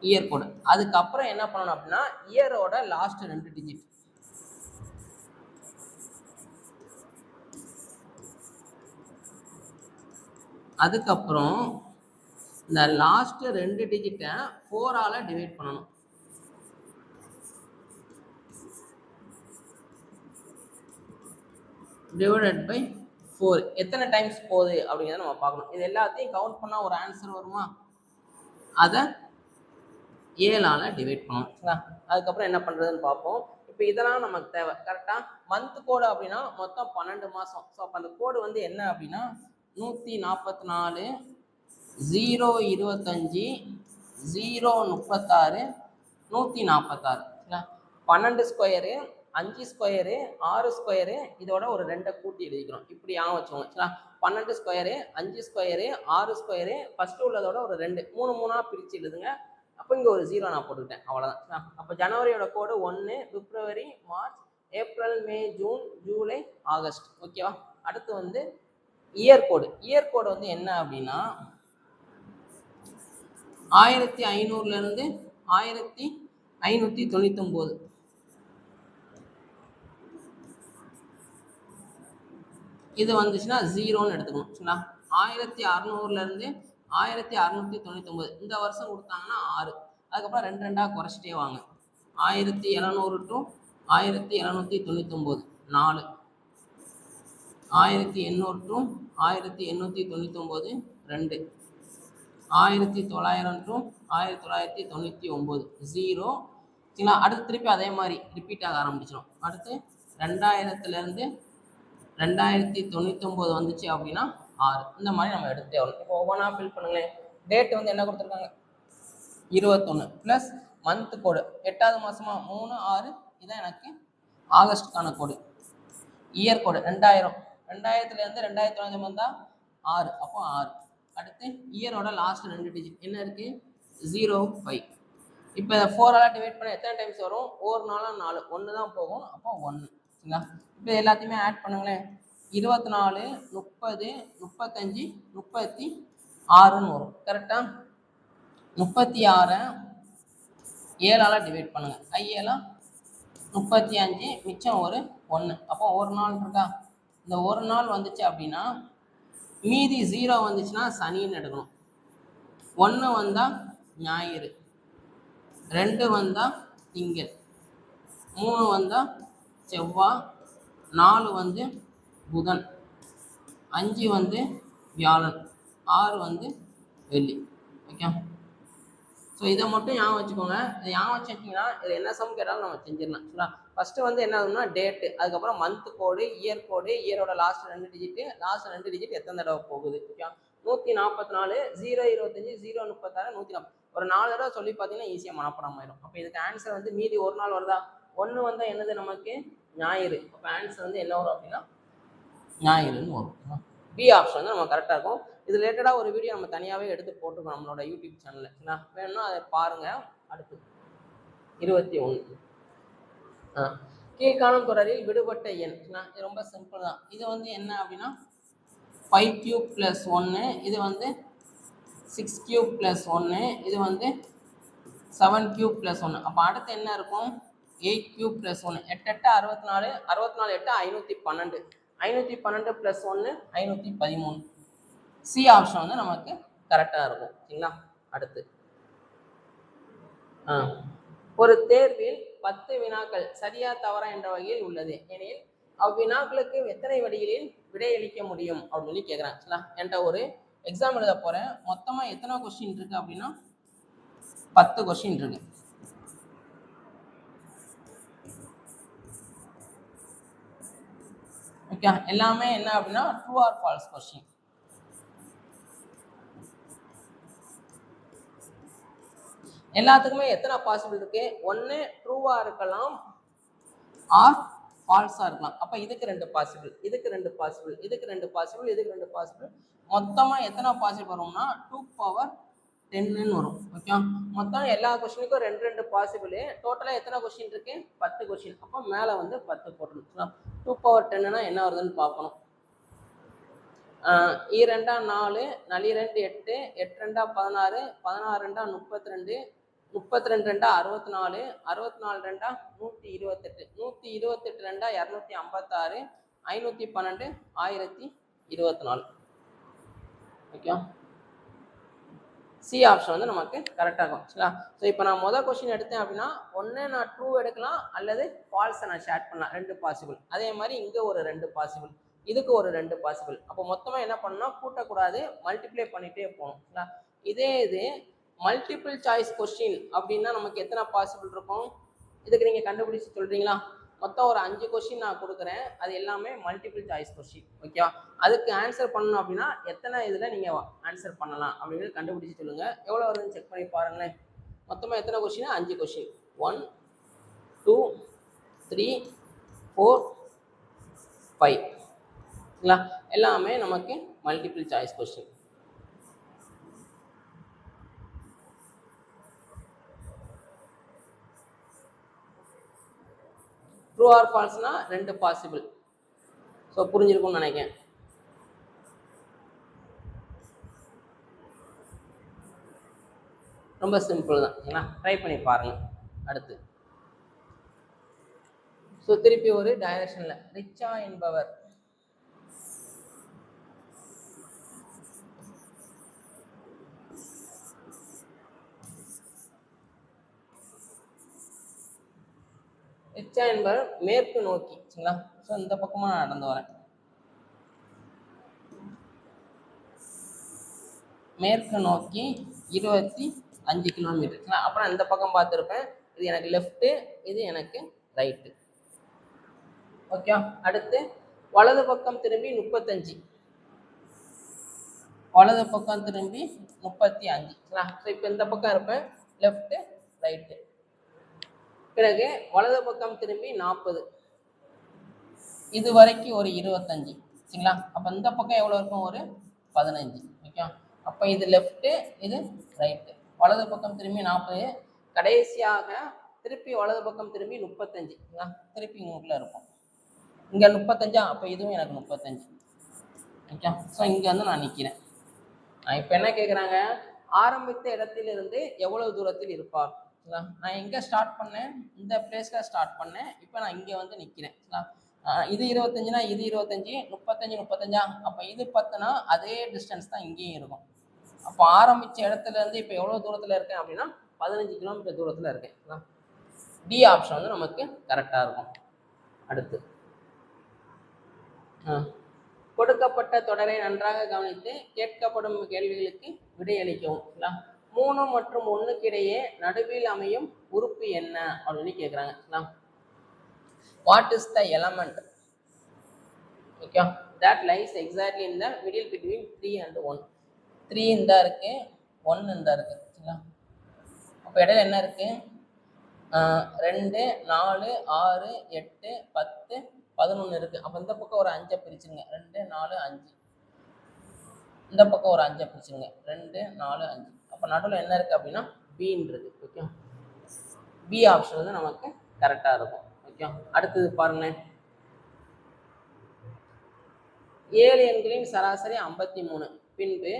இயர் கோடு. அதுக்கப்புறம் என்ன பண்ணணும் அப்படின்னா இயரோட லாஸ்ட் 2 டிஜிட். அதுக்கப்புறம் இந்த லாஸ்ட் 2 டிஜிட்டை 4ஆல டிவைட் பண்ணணும். டிவைடட் பை 4 எத்தனை டைம்ஸ் போகுது அப்படிங்கிறத நம்ம பார்க்கணும். இது எல்லாத்தையும் கவுண்ட் பண்ணால் ஒரு ஆன்சர் வருமா, அதை 7ஆல டிவைட் பண்ணணும். அதுக்கப்புறம் என்ன பண்ணுறதுன்னு பார்ப்போம். இப்போ இதெல்லாம் நமக்கு தேவை கரெக்டாக. மந்த் கோடு அப்படின்னா மொத்தம் 12 மாதம். ஸோ அப்போ அந்த கோடு வந்து என்ன அப்படின்னா 144 025 036 146. 12 ஸ்கொயரு, 5 ஸ்கொயரு, 6 ஸ்கொயரு, இதோட ஒரு 2 கூட்டி எழுதிக்கிறோம். இப்படி வச்சுக்கோங்க. 12 ஸ்கொயரு, 5 ஸ்கொயரு, 6 ஸ்கொயரு, ஃபஸ்ட்டு உள்ளதோட ஒரு 2 3 பிரித்து எழுதுங்க. அப்போ இங்கே ஒரு 0 நான் போட்டுக்கிட்டேன், அவ்வளோதான். அப்போ ஜனவரியோட கோடு 1, பிப்ரவரி, மார்ச், ஏப்ரல், மே, ஜூன், ஜூலை, ஆகஸ்ட். ஓகேவா. அடுத்து வந்து இயர் கோடு. இயர் கோடு வந்து என்ன அப்படின்னா 1500 1599. இது வந்துச்சுன்னா 0ன்னு எடுத்துக்கணும். 1600 1699. இந்த வருஷம் கொடுத்தாங்கன்னா 6. அதுக்கப்புறம் 2 2 குறைச்சிட்டே வாங்க. 1700 to 1799 4. 1800 to 1899 2. 1900 to 1999 0. அடுத்து திருப்பி அதே மாதிரி ரிப்பீட் ஆக ஆரம்பிச்சிடும். அடுத்து 2000 2099 வந்துச்சு அப்படின்னா 6. இந்த மாதிரி நம்ம எடுத்துகிட்டே வரணும். இப்போ ஒவ்வொன்றா ஃபில் பண்ணுங்களேன். டேட் வந்து என்ன கொடுத்துருக்காங்க 21 ப்ளஸ் மந்த் கோடு 8வது மாதமா 3 6. இதான் எனக்கு ஆகஸ்ட்டுக்கான கோடு. இயர் கோடு 2000. 2000 2009 வந்தால் 6. அப்போ 6. அடுத்து இயரோட லாஸ்ட் 2 டிஜிட் என்ன இருக்கு 05. இப்போ 4ஆல டிவைட் பண்ண எத்தனை டைம்ஸ் வரும், ஒரு நாளாக 4 1 தான் போகும். அப்போ 1. சரிங்களா. இப்போ எல்லாத்தையுமே ஆட் பண்ணுங்களேன். 24 30 35 36ன்னு வரும். கரெக்டா. 36 7ஆல டிவைட் பண்ணுங்க. 7 35 மிச்சம் ஒரு 1. அப்போ ஒரு நாள் இருக்கா. இந்த ஒரு நாள் வந்துச்சு அப்படின்னா மீதி 0 வந்துச்சுன்னா சனின்னு எடுக்கணும். 1 வந்தால் ஞாயிறு, 2 வந்தால் திங்கள், 3 வந்தால் செவ்வாய், 4 வந்து புதன், 5 வந்து வியாழன், 6 வந்து வெள்ளி. ஓகே. ஸோ இதை மட்டும் ஞாபகம் வச்சுக்கோங்க. இதை ஞாபகம் வச்சுக்கிட்டிங்கன்னா இதில் என்ன சம் கேட்டாலும் நம்ம செஞ்சிடலாம். சரிங்களா. ஃபஸ்ட்டு வந்து என்ன ஆகுதுன்னா டேட்டு, அதுக்கப்புறம் மந்த் கோடு, இயர் கோடு, இயரோட லாஸ்ட் 2 டிஜிட்டு, லாஸ்ட் 2 டிஜிட் எத்தனை தடவை போகுது. ஓகே. 144 025 036 140. ஒரு 4 தடவை சொல்லி பார்த்தீங்கன்னா ஈஸியாக மனப்பாடம் ஆயிடும். அப்போ இதுக்கு ஆன்சர் வந்து மீதி ஒரு நாள் வருதா, 1 வந்தால் என்னது நமக்கு ஞாயிறு. அப்போ ஆன்சர் வந்து என்ன வரும் அப்படின்னா ஞாயிறுன்னு வரும். பி ஆப்ஷன் வந்து நம்ம கரெக்டாக இருக்கும். இது ரிலேட்டடாக ஒரு வீடியோ நம்ம தனியாகவே எடுத்து போட்டிருக்கோம் நம்மளோட யூடியூப் சேனலில். வேணும்னா அதை பாருங்கள். அடுத்து 21. கீழ்காணும் தொடரில் விடுபட்ட எண். இது ரொம்ப சிம்பிள் தான். இது வந்து என்ன அப்படின்னா 5 cube + 1. இது வந்து 6 cube + 1. இது வந்து 7 cube + 1. அப்போ அடுத்து என்ன இருக்கும் 8 cube + 1. 8 8 64 64 8 512. 512 + 1 513. சி ஆப்ஷன் வந்து நமக்கு கரெக்டாக இருக்கும். சரிங்களா. அடுத்து ஒரு தேர்வில் 10 வினாக்கள் சரியா தவறா என்ற வகையில் உள்ளது எனில் அவ்வினாக்களுக்கு எத்தனை வழிகளில் விடையளிக்க முடியும் அப்படின்னு சொல்லி கேட்குறேன். சரிங்களா. என்கிட்ட ஒரு எக்ஸாம் எழுத போகிறேன். மொத்தமாக எத்தனை கொஸ்டின் இருக்கு அப்படின்னா 10 கொஸ்டின் இருக்கு. ஓகே. எல்லாமே என்ன அப்படின்னா ட்ரூ ஆர் ஃபால்ஸ் கொஸ்டின். எல்லாத்துக்குமே எத்தனை பாசிபிள் இருக்கு? ஒன்று ட்ரூவா இருக்கலாம் ஆர் ஃபால்ஸா இருக்கலாம். அப்ப இதுக்கு 2 பாசிபிள், இதுக்கு 2 பாசிபிள், இதுக்கு 2 பாசிபிள், இதுக்கு 2 பாசிபிள். மொத்தமா எத்தனை பாசிபிள் வரும்னா 2 பவர் 10 வரும். ஓகே, மொத்தம் எல்லா கொஸ்டினுக்கும் 2 பாசிபிள். டோட்டலா எத்தனை கொஸ்டின் இருக்கு? 10 கொஸ்டின். அப்போ மேல வந்து 10 போட்டுருக்கலாம். 2 பவர் 10னா என்ன வருதுன்னு பார்க்கணும். 2 2 4, 4 2 8, 8 2 16, 16 2 32, 32 2 64, 64 2 128, 128 2 256, 512 1024. ஓகே, சி ஆப்ஷன் வந்து நமக்கு கரெக்டாக இருக்கும். சரிங்களா? ஸோ இப்போ நான் மொதல் கொஸ்டின் எடுத்தேன் அப்படின்னா ஒன்று நான் ட்ரூ எடுக்கலாம் அல்லது ஃபால்ஸை நான் ஷேட் பண்ணலாம். 2 பாசிபிள். அதே மாதிரி இங்கே ஒரு 2 பாசிபிள், இதுக்கு ஒரு 2 பாசிபிள். அப்போ மொத்தமாக என்ன பண்ணணும்? கூட்டக்கூடாது, மல்டிப்ளை பண்ணிகிட்டே போகணும். சரிங்களா? இதே இது மல்டிபிள் சாய்ஸ் கொஸ்டின் அப்படின்னா நமக்கு எத்தனை பாசிபிள் இருக்கும்? இதுக்கு நீங்கள் கண்டுபிடிச்சி சொல்கிறீங்களா? மொத்தம் ஒரு 5 கொஸ்டின் நான் கொடுக்குறேன், அது எல்லாமே மல்டிபிள் சாய்ஸ் கொஸ்டின். ஓகேவா? அதுக்கு ஆன்சர் பண்ணணும் அப்படின்னா எத்தனை இதில் நீங்கள் ஆன்சர் பண்ணலாம் அப்படிங்கிறது கண்டுபிடிச்சி சொல்லுங்கள். எவ்வளோ வருதுன்னு செக் பண்ணி பாருங்களேன். மொத்தமாக எத்தனை கொஸ்டின்? 5 கொஸ்டின். 1 2 3 4 5. சரிங்களா? எல்லாமே நமக்கு multiple choice question. True or ஃபால்ஸ்னா 2 பாசிபிள். ஸோ புரிஞ்சிருக்கும்னு நினைக்கிறேன். ரொம்ப சிம்பிள் தான். சரிங்களா? ட்ரை பண்ணி பாருங்க. அடுத்து ஸோ திருப்பி ஒரு டைரக்ஷன்ல ரிச்சா என்பவர் ரிச்சா என்பவர் மேற்கு நோக்கி. சரிங்களா? ஸோ இந்த பக்கமா நான் நடந்து வரேன். மேற்கு நோக்கி 25 கிலோமீட்டர். அப்புறம் இந்த பக்கம் பார்த்துருப்பேன். இது எனக்கு லெஃப்ட்டு, இது எனக்கு ரைட்டு. ஓகே, அடுத்து வலது பக்கம் திரும்பி 35, வலது பக்கம் திரும்பி 35. ஸோ இப்போ இந்த பக்கம் இருப்பேன், லெஃப்ட்டு ரைட்டு. பிறகு வலது பக்கம் திரும்பி 40, இது வரைக்கும் ஒரு 25. சரிங்களா? அப்போ இந்த பக்கம் எவ்வளோ இருக்கும்? ஒரு 15. ஓகே, அப்போ இது லெஃப்ட்டு, இது ரைட்டு. வலது பக்கம் திரும்பி 40, கடைசியாக திருப்பி வலது பக்கம் திரும்பி 35. திருப்பி இங்கே இருக்கும். இங்கே 35, அப்போ இதுவும் எனக்கு 35. ஓகே, ஸோ இங்கே வந்து நான் நிற்கிறேன். இப்போ என்ன கேட்குறாங்க? ஆரம்பித்த இடத்திலிருந்து எவ்வளவு தூரத்தில் இருப்பார்? நான் எங்கே ஸ்டார்ட் பண்ணேன்? இந்த பிளேஸில் ஸ்டார்ட் பண்ணேன். இப்போ நான் இங்கே வந்து நிற்கிறேன். இது 25னா இது 25, 35 35. அப்போ இது 10னா அதே டிஸ்டன்ஸ் தான் இங்கேயும் இருக்கும். அப்போ ஆரம்பித்த இடத்துல இருந்து இப்போ எவ்வளோ தூரத்தில் இருக்கேன் அப்படின்னா 15 கிலோமீட்டர் தூரத்தில் இருக்கேன். டி ஆப்ஷன் வந்து நமக்கு கரெக்டாக இருக்கும். அடுத்து கொடுக்கப்பட்ட தொடரை நன்றாக கவனித்து கேட்கப்படும் கேள்விகளுக்கு விடையளிக்கவும். 3 மற்றும் 1க்கு இடையே நடுவில் அமையும் உறுப்பு என்ன அப்படின்னு கேட்குறாங்க. What is the element okay that lies exactly in the middle between 3 and 1? 3 இந்த இருக்கு, 1 இந்த இருக்கு. சரிங்களா? அப்போ இடையில என்ன இருக்கு? 2 4 6 8 10 11 இருக்கு. அப்போ இந்த பக்கம் ஒரு 5 பிரிச்சுங்க. 2 4 5. இந்த பக்கம் ஒரு 5 பிரிச்சுங்க. 2 4 5. அப்போ நடுவில் என்ன இருக்கு அப்படின்னா பின்றது. ஓகே, பி ஆப்ஷன் வந்து நமக்கு கரெக்டாக இருக்கும். ஓகே, அடுத்தது பாருங்க. 7 எண்களின் சராசரி 53. பின்பு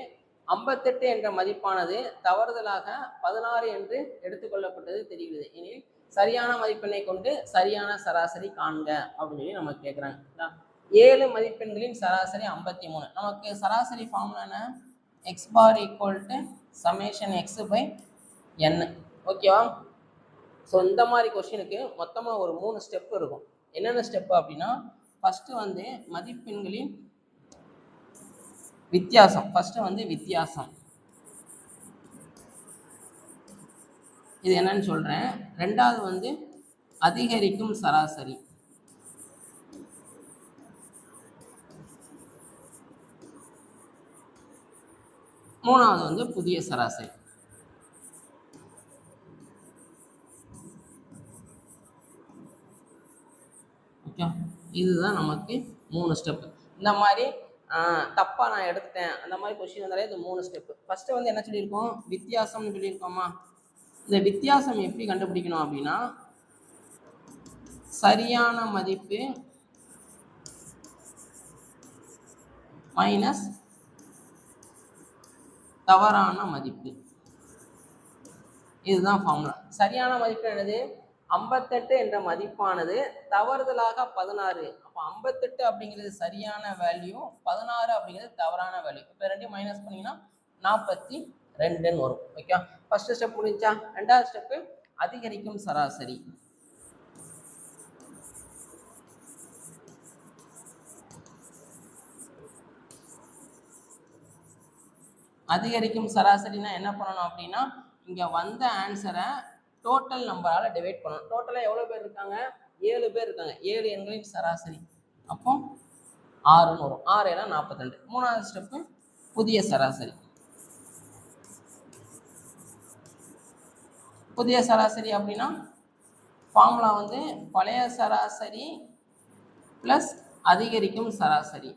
58 என்ற மதிப்பானது தவறுதலாக 16 என்று எடுத்துக்கொள்ளப்பட்டது தெரிகிறது எனில் சரியான மதிப்பெண்ணை கொண்டு சரியான சராசரி காண்க அப்படின்னு சொல்லி நமக்கு கேட்குறாங்க. 7 மதிப்பெண்களின் சராசரி 53. நமக்கு சராசரி ஃபார்முலா என்ன? x bar equal to summation x by n. ஓகேவா? ஸோ இந்த மாதிரி கொஸ்டினுக்கு மொத்தமாக ஒரு 3 ஸ்டெப் இருக்கும். என்னென்ன ஸ்டெப்பு அப்படின்னா, ஃபஸ்ட்டு வந்து மதிப்பெண்களின் வித்தியாசம். ஃபஸ்ட்டு வந்து வித்தியாசம், இது என்னன்னு சொல்கிறேன். ரெண்டாவது வந்து அதிகரிக்கும் சராசரி. மூணாவது வந்து புதிய சராசரி. ஓகே, இதுதான் நமக்கு 3 ஸ்டெப். இந்த மாதிரி தப்பாக நான் எடுத்துட்டேன் அந்த மாதிரி கொஸ்டின் வந்தாலே இந்த 3 ஸ்டெப்பு. ஃபஸ்ட்டு வந்து என்ன சொல்லியிருக்கோம், வித்தியாசம்னு சொல்லியிருக்கோமா. இந்த வித்தியாசம் எப்படி கண்டுபிடிக்கணும் அப்படின்னா, சரியான மதிப்பு மைனஸ் தவறான மதிப்பு, இதுதான் ஃபார்முலா. சரியான மதிப்பு என்னது, 58 என்ற மதிப்பானது தவறுதலாக 16. அப்போ 58 அப்படிங்கிறது சரியான வேல்யூ, 16 அப்படிங்கிறது தவறான வேல்யூ. இப்போ ரெண்டையும் மைனஸ் பண்ணிங்கன்னா 42ன்னு வரும். ஓகே, ஃபர்ஸ்ட் ஸ்டெப் முடிஞ்சா. ரெண்டாவது ஸ்டெப்பு அதிகரிக்கும் சராசரி. அதிகரிக்கும் சராசரினா என்ன பண்ணணும் அப்படின்னா, இங்கே வந்த ஆன்சரை டோட்டல் நம்பரால் டிவைட் பண்ணணும். டோட்டலாக எவ்வளோ பேர் இருக்காங்க, 7 பேர் இருக்காங்க. 7 எண்களின் சராசரி அப்போ 6ன்னு வரும். 6 ஏன்னா 42. மூணாவது ஸ்டெப்பு புதிய சராசரி. புதிய சராசரி அப்படின்னா ஃபார்முலா வந்து பழைய சராசரி ப்ளஸ் அதிகரிக்கும் சராசரி.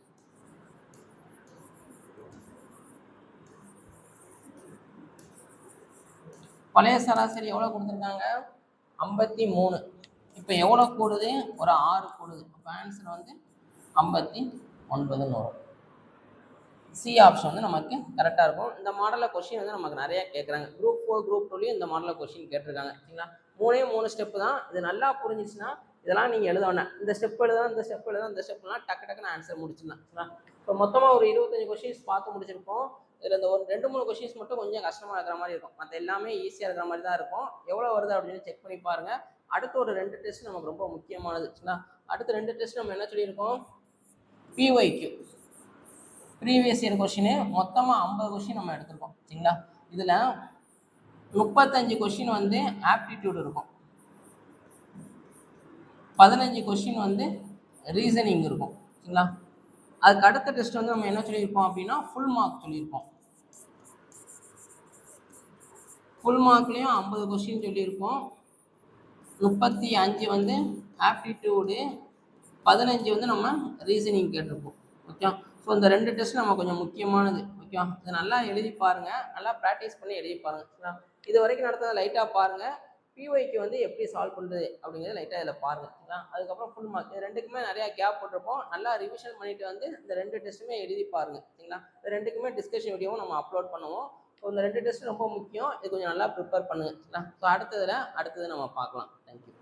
பழைய சராசரி எவ்வளோ கொடுத்துருக்காங்க, 53. இப்போ எவ்வளோ கூடுது, ஒரு 6 கூடுது. அப்போ ஆன்சர் வந்து 59ன்னு வரும். சி ஆப்ஷன் வந்து நமக்கு கரெக்டாக இருக்கும். இந்த மாடலில் கொஸ்டின் வந்து நமக்கு நிறைய கேட்குறாங்க. குரூப் 4 குரூப் 2லையும் இந்த மாடலில் கொஸ்டின் கேட்டிருக்காங்க. சரிங்களா, 3 ஸ்டெப்பு தான். இது நல்லா புரிஞ்சிச்சுன்னா இதெல்லாம் நீங்கள் எழுத வேண்டாம். இந்த ஸ்டெப் எழுதலாம், இந்த ஸ்டெப் எழுதலாம், இந்த ஸ்டெப்லாம் டக்குன்னு ஆன்சர் முடிச்சிடலாம். சரிங்களா, இப்போ மொத்தமாக ஒரு 25 கொஸ்டின்ஸ் பார்த்து முடிச்சிருப்போம். இதில் இந்த ஒரு 2-3 கொஸ்டின்ஸ் மட்டும் கொஞ்சம் கஷ்டமாக இருக்கிற மாதிரி இருக்கும். மற்ற எல்லாமே ஈஸியாக இருக்கிற மாதிரி தான் இருக்கும். எவ்வளோ வருது அப்படின்னு செக் பண்ணி பாருங்கள். அடுத்து ஒரு 2 டெஸ்ட் நமக்கு ரொம்ப முக்கியமானது. சரிங்களா, அடுத்த 2 டெஸ்ட் நம்ம என்ன சொல்லியிருக்கோம், பிஒய்க்யூ ப்ரீவியஸ் இயர் கொஸ்டின் மொத்தமாக 50 கொஸ்டின் நம்ம எடுத்திருக்கோம். சரிங்களா, இதில் 35 கொஸ்டின் வந்து ஆப்டிடியூட் இருக்கும், 15 கொஸ்டின் வந்து ரீசனிங் இருக்கும். சரிங்களா, அதுக்கு அடுத்த டெஸ்ட் வந்து நம்ம என்ன சொல்லியிருப்போம் அப்படின்னா ஃபுல் மார்க் சொல்லியிருப்போம். ஃபுல் மார்க்லேயும் 50 கொஸ்டின் சொல்லியிருப்போம். 35 வந்து ஆப்டிடியூடு, 15 வந்து நம்ம ரீசனிங் கேட்டிருப்போம். ஓகே, ஸோ இந்த 2 டெஸ்ட் நம்ம கொஞ்சம் முக்கியமானது. ஓகே, இதை நல்லா எழுதி பாருங்கள், நல்லா ப்ராக்டிஸ் பண்ணி எழுதி பாருங்கள். இது வரைக்கும் நடந்ததை லைட்டாக பாருங்கள். பிஒய்க்கு வந்து எப்படி சால்வ் பண்ணுறது அப்படிங்கிறது லைட்டாக இதில் பாருங்கள். அதுக்கப்புறம் ஃபுல் மார்க், இது ரெண்டுக்குமே நிறையா கேப் போட்டிருப்போம். நல்லா ரிவிஷன் பண்ணிட்டு வந்து இந்த 2 டெஸ்ட்டுமே எழுதி பாருங்கள். சரிங்களா, இந்த ரெண்டுக்குமே டிஸ்கஷன் வீடியோவும் நம்ம அப்லோட் பண்ணுவோம். ஸோ இந்த 2 டெஸ்ட் ரொம்ப முக்கியம். இது கொஞ்சம் நல்லா ப்ரிப்பேர் பண்ணுங்கள். சரிங்களா, ஸோ அடுத்தது நம்ம பார்க்கலாம். தேங்க்யூ.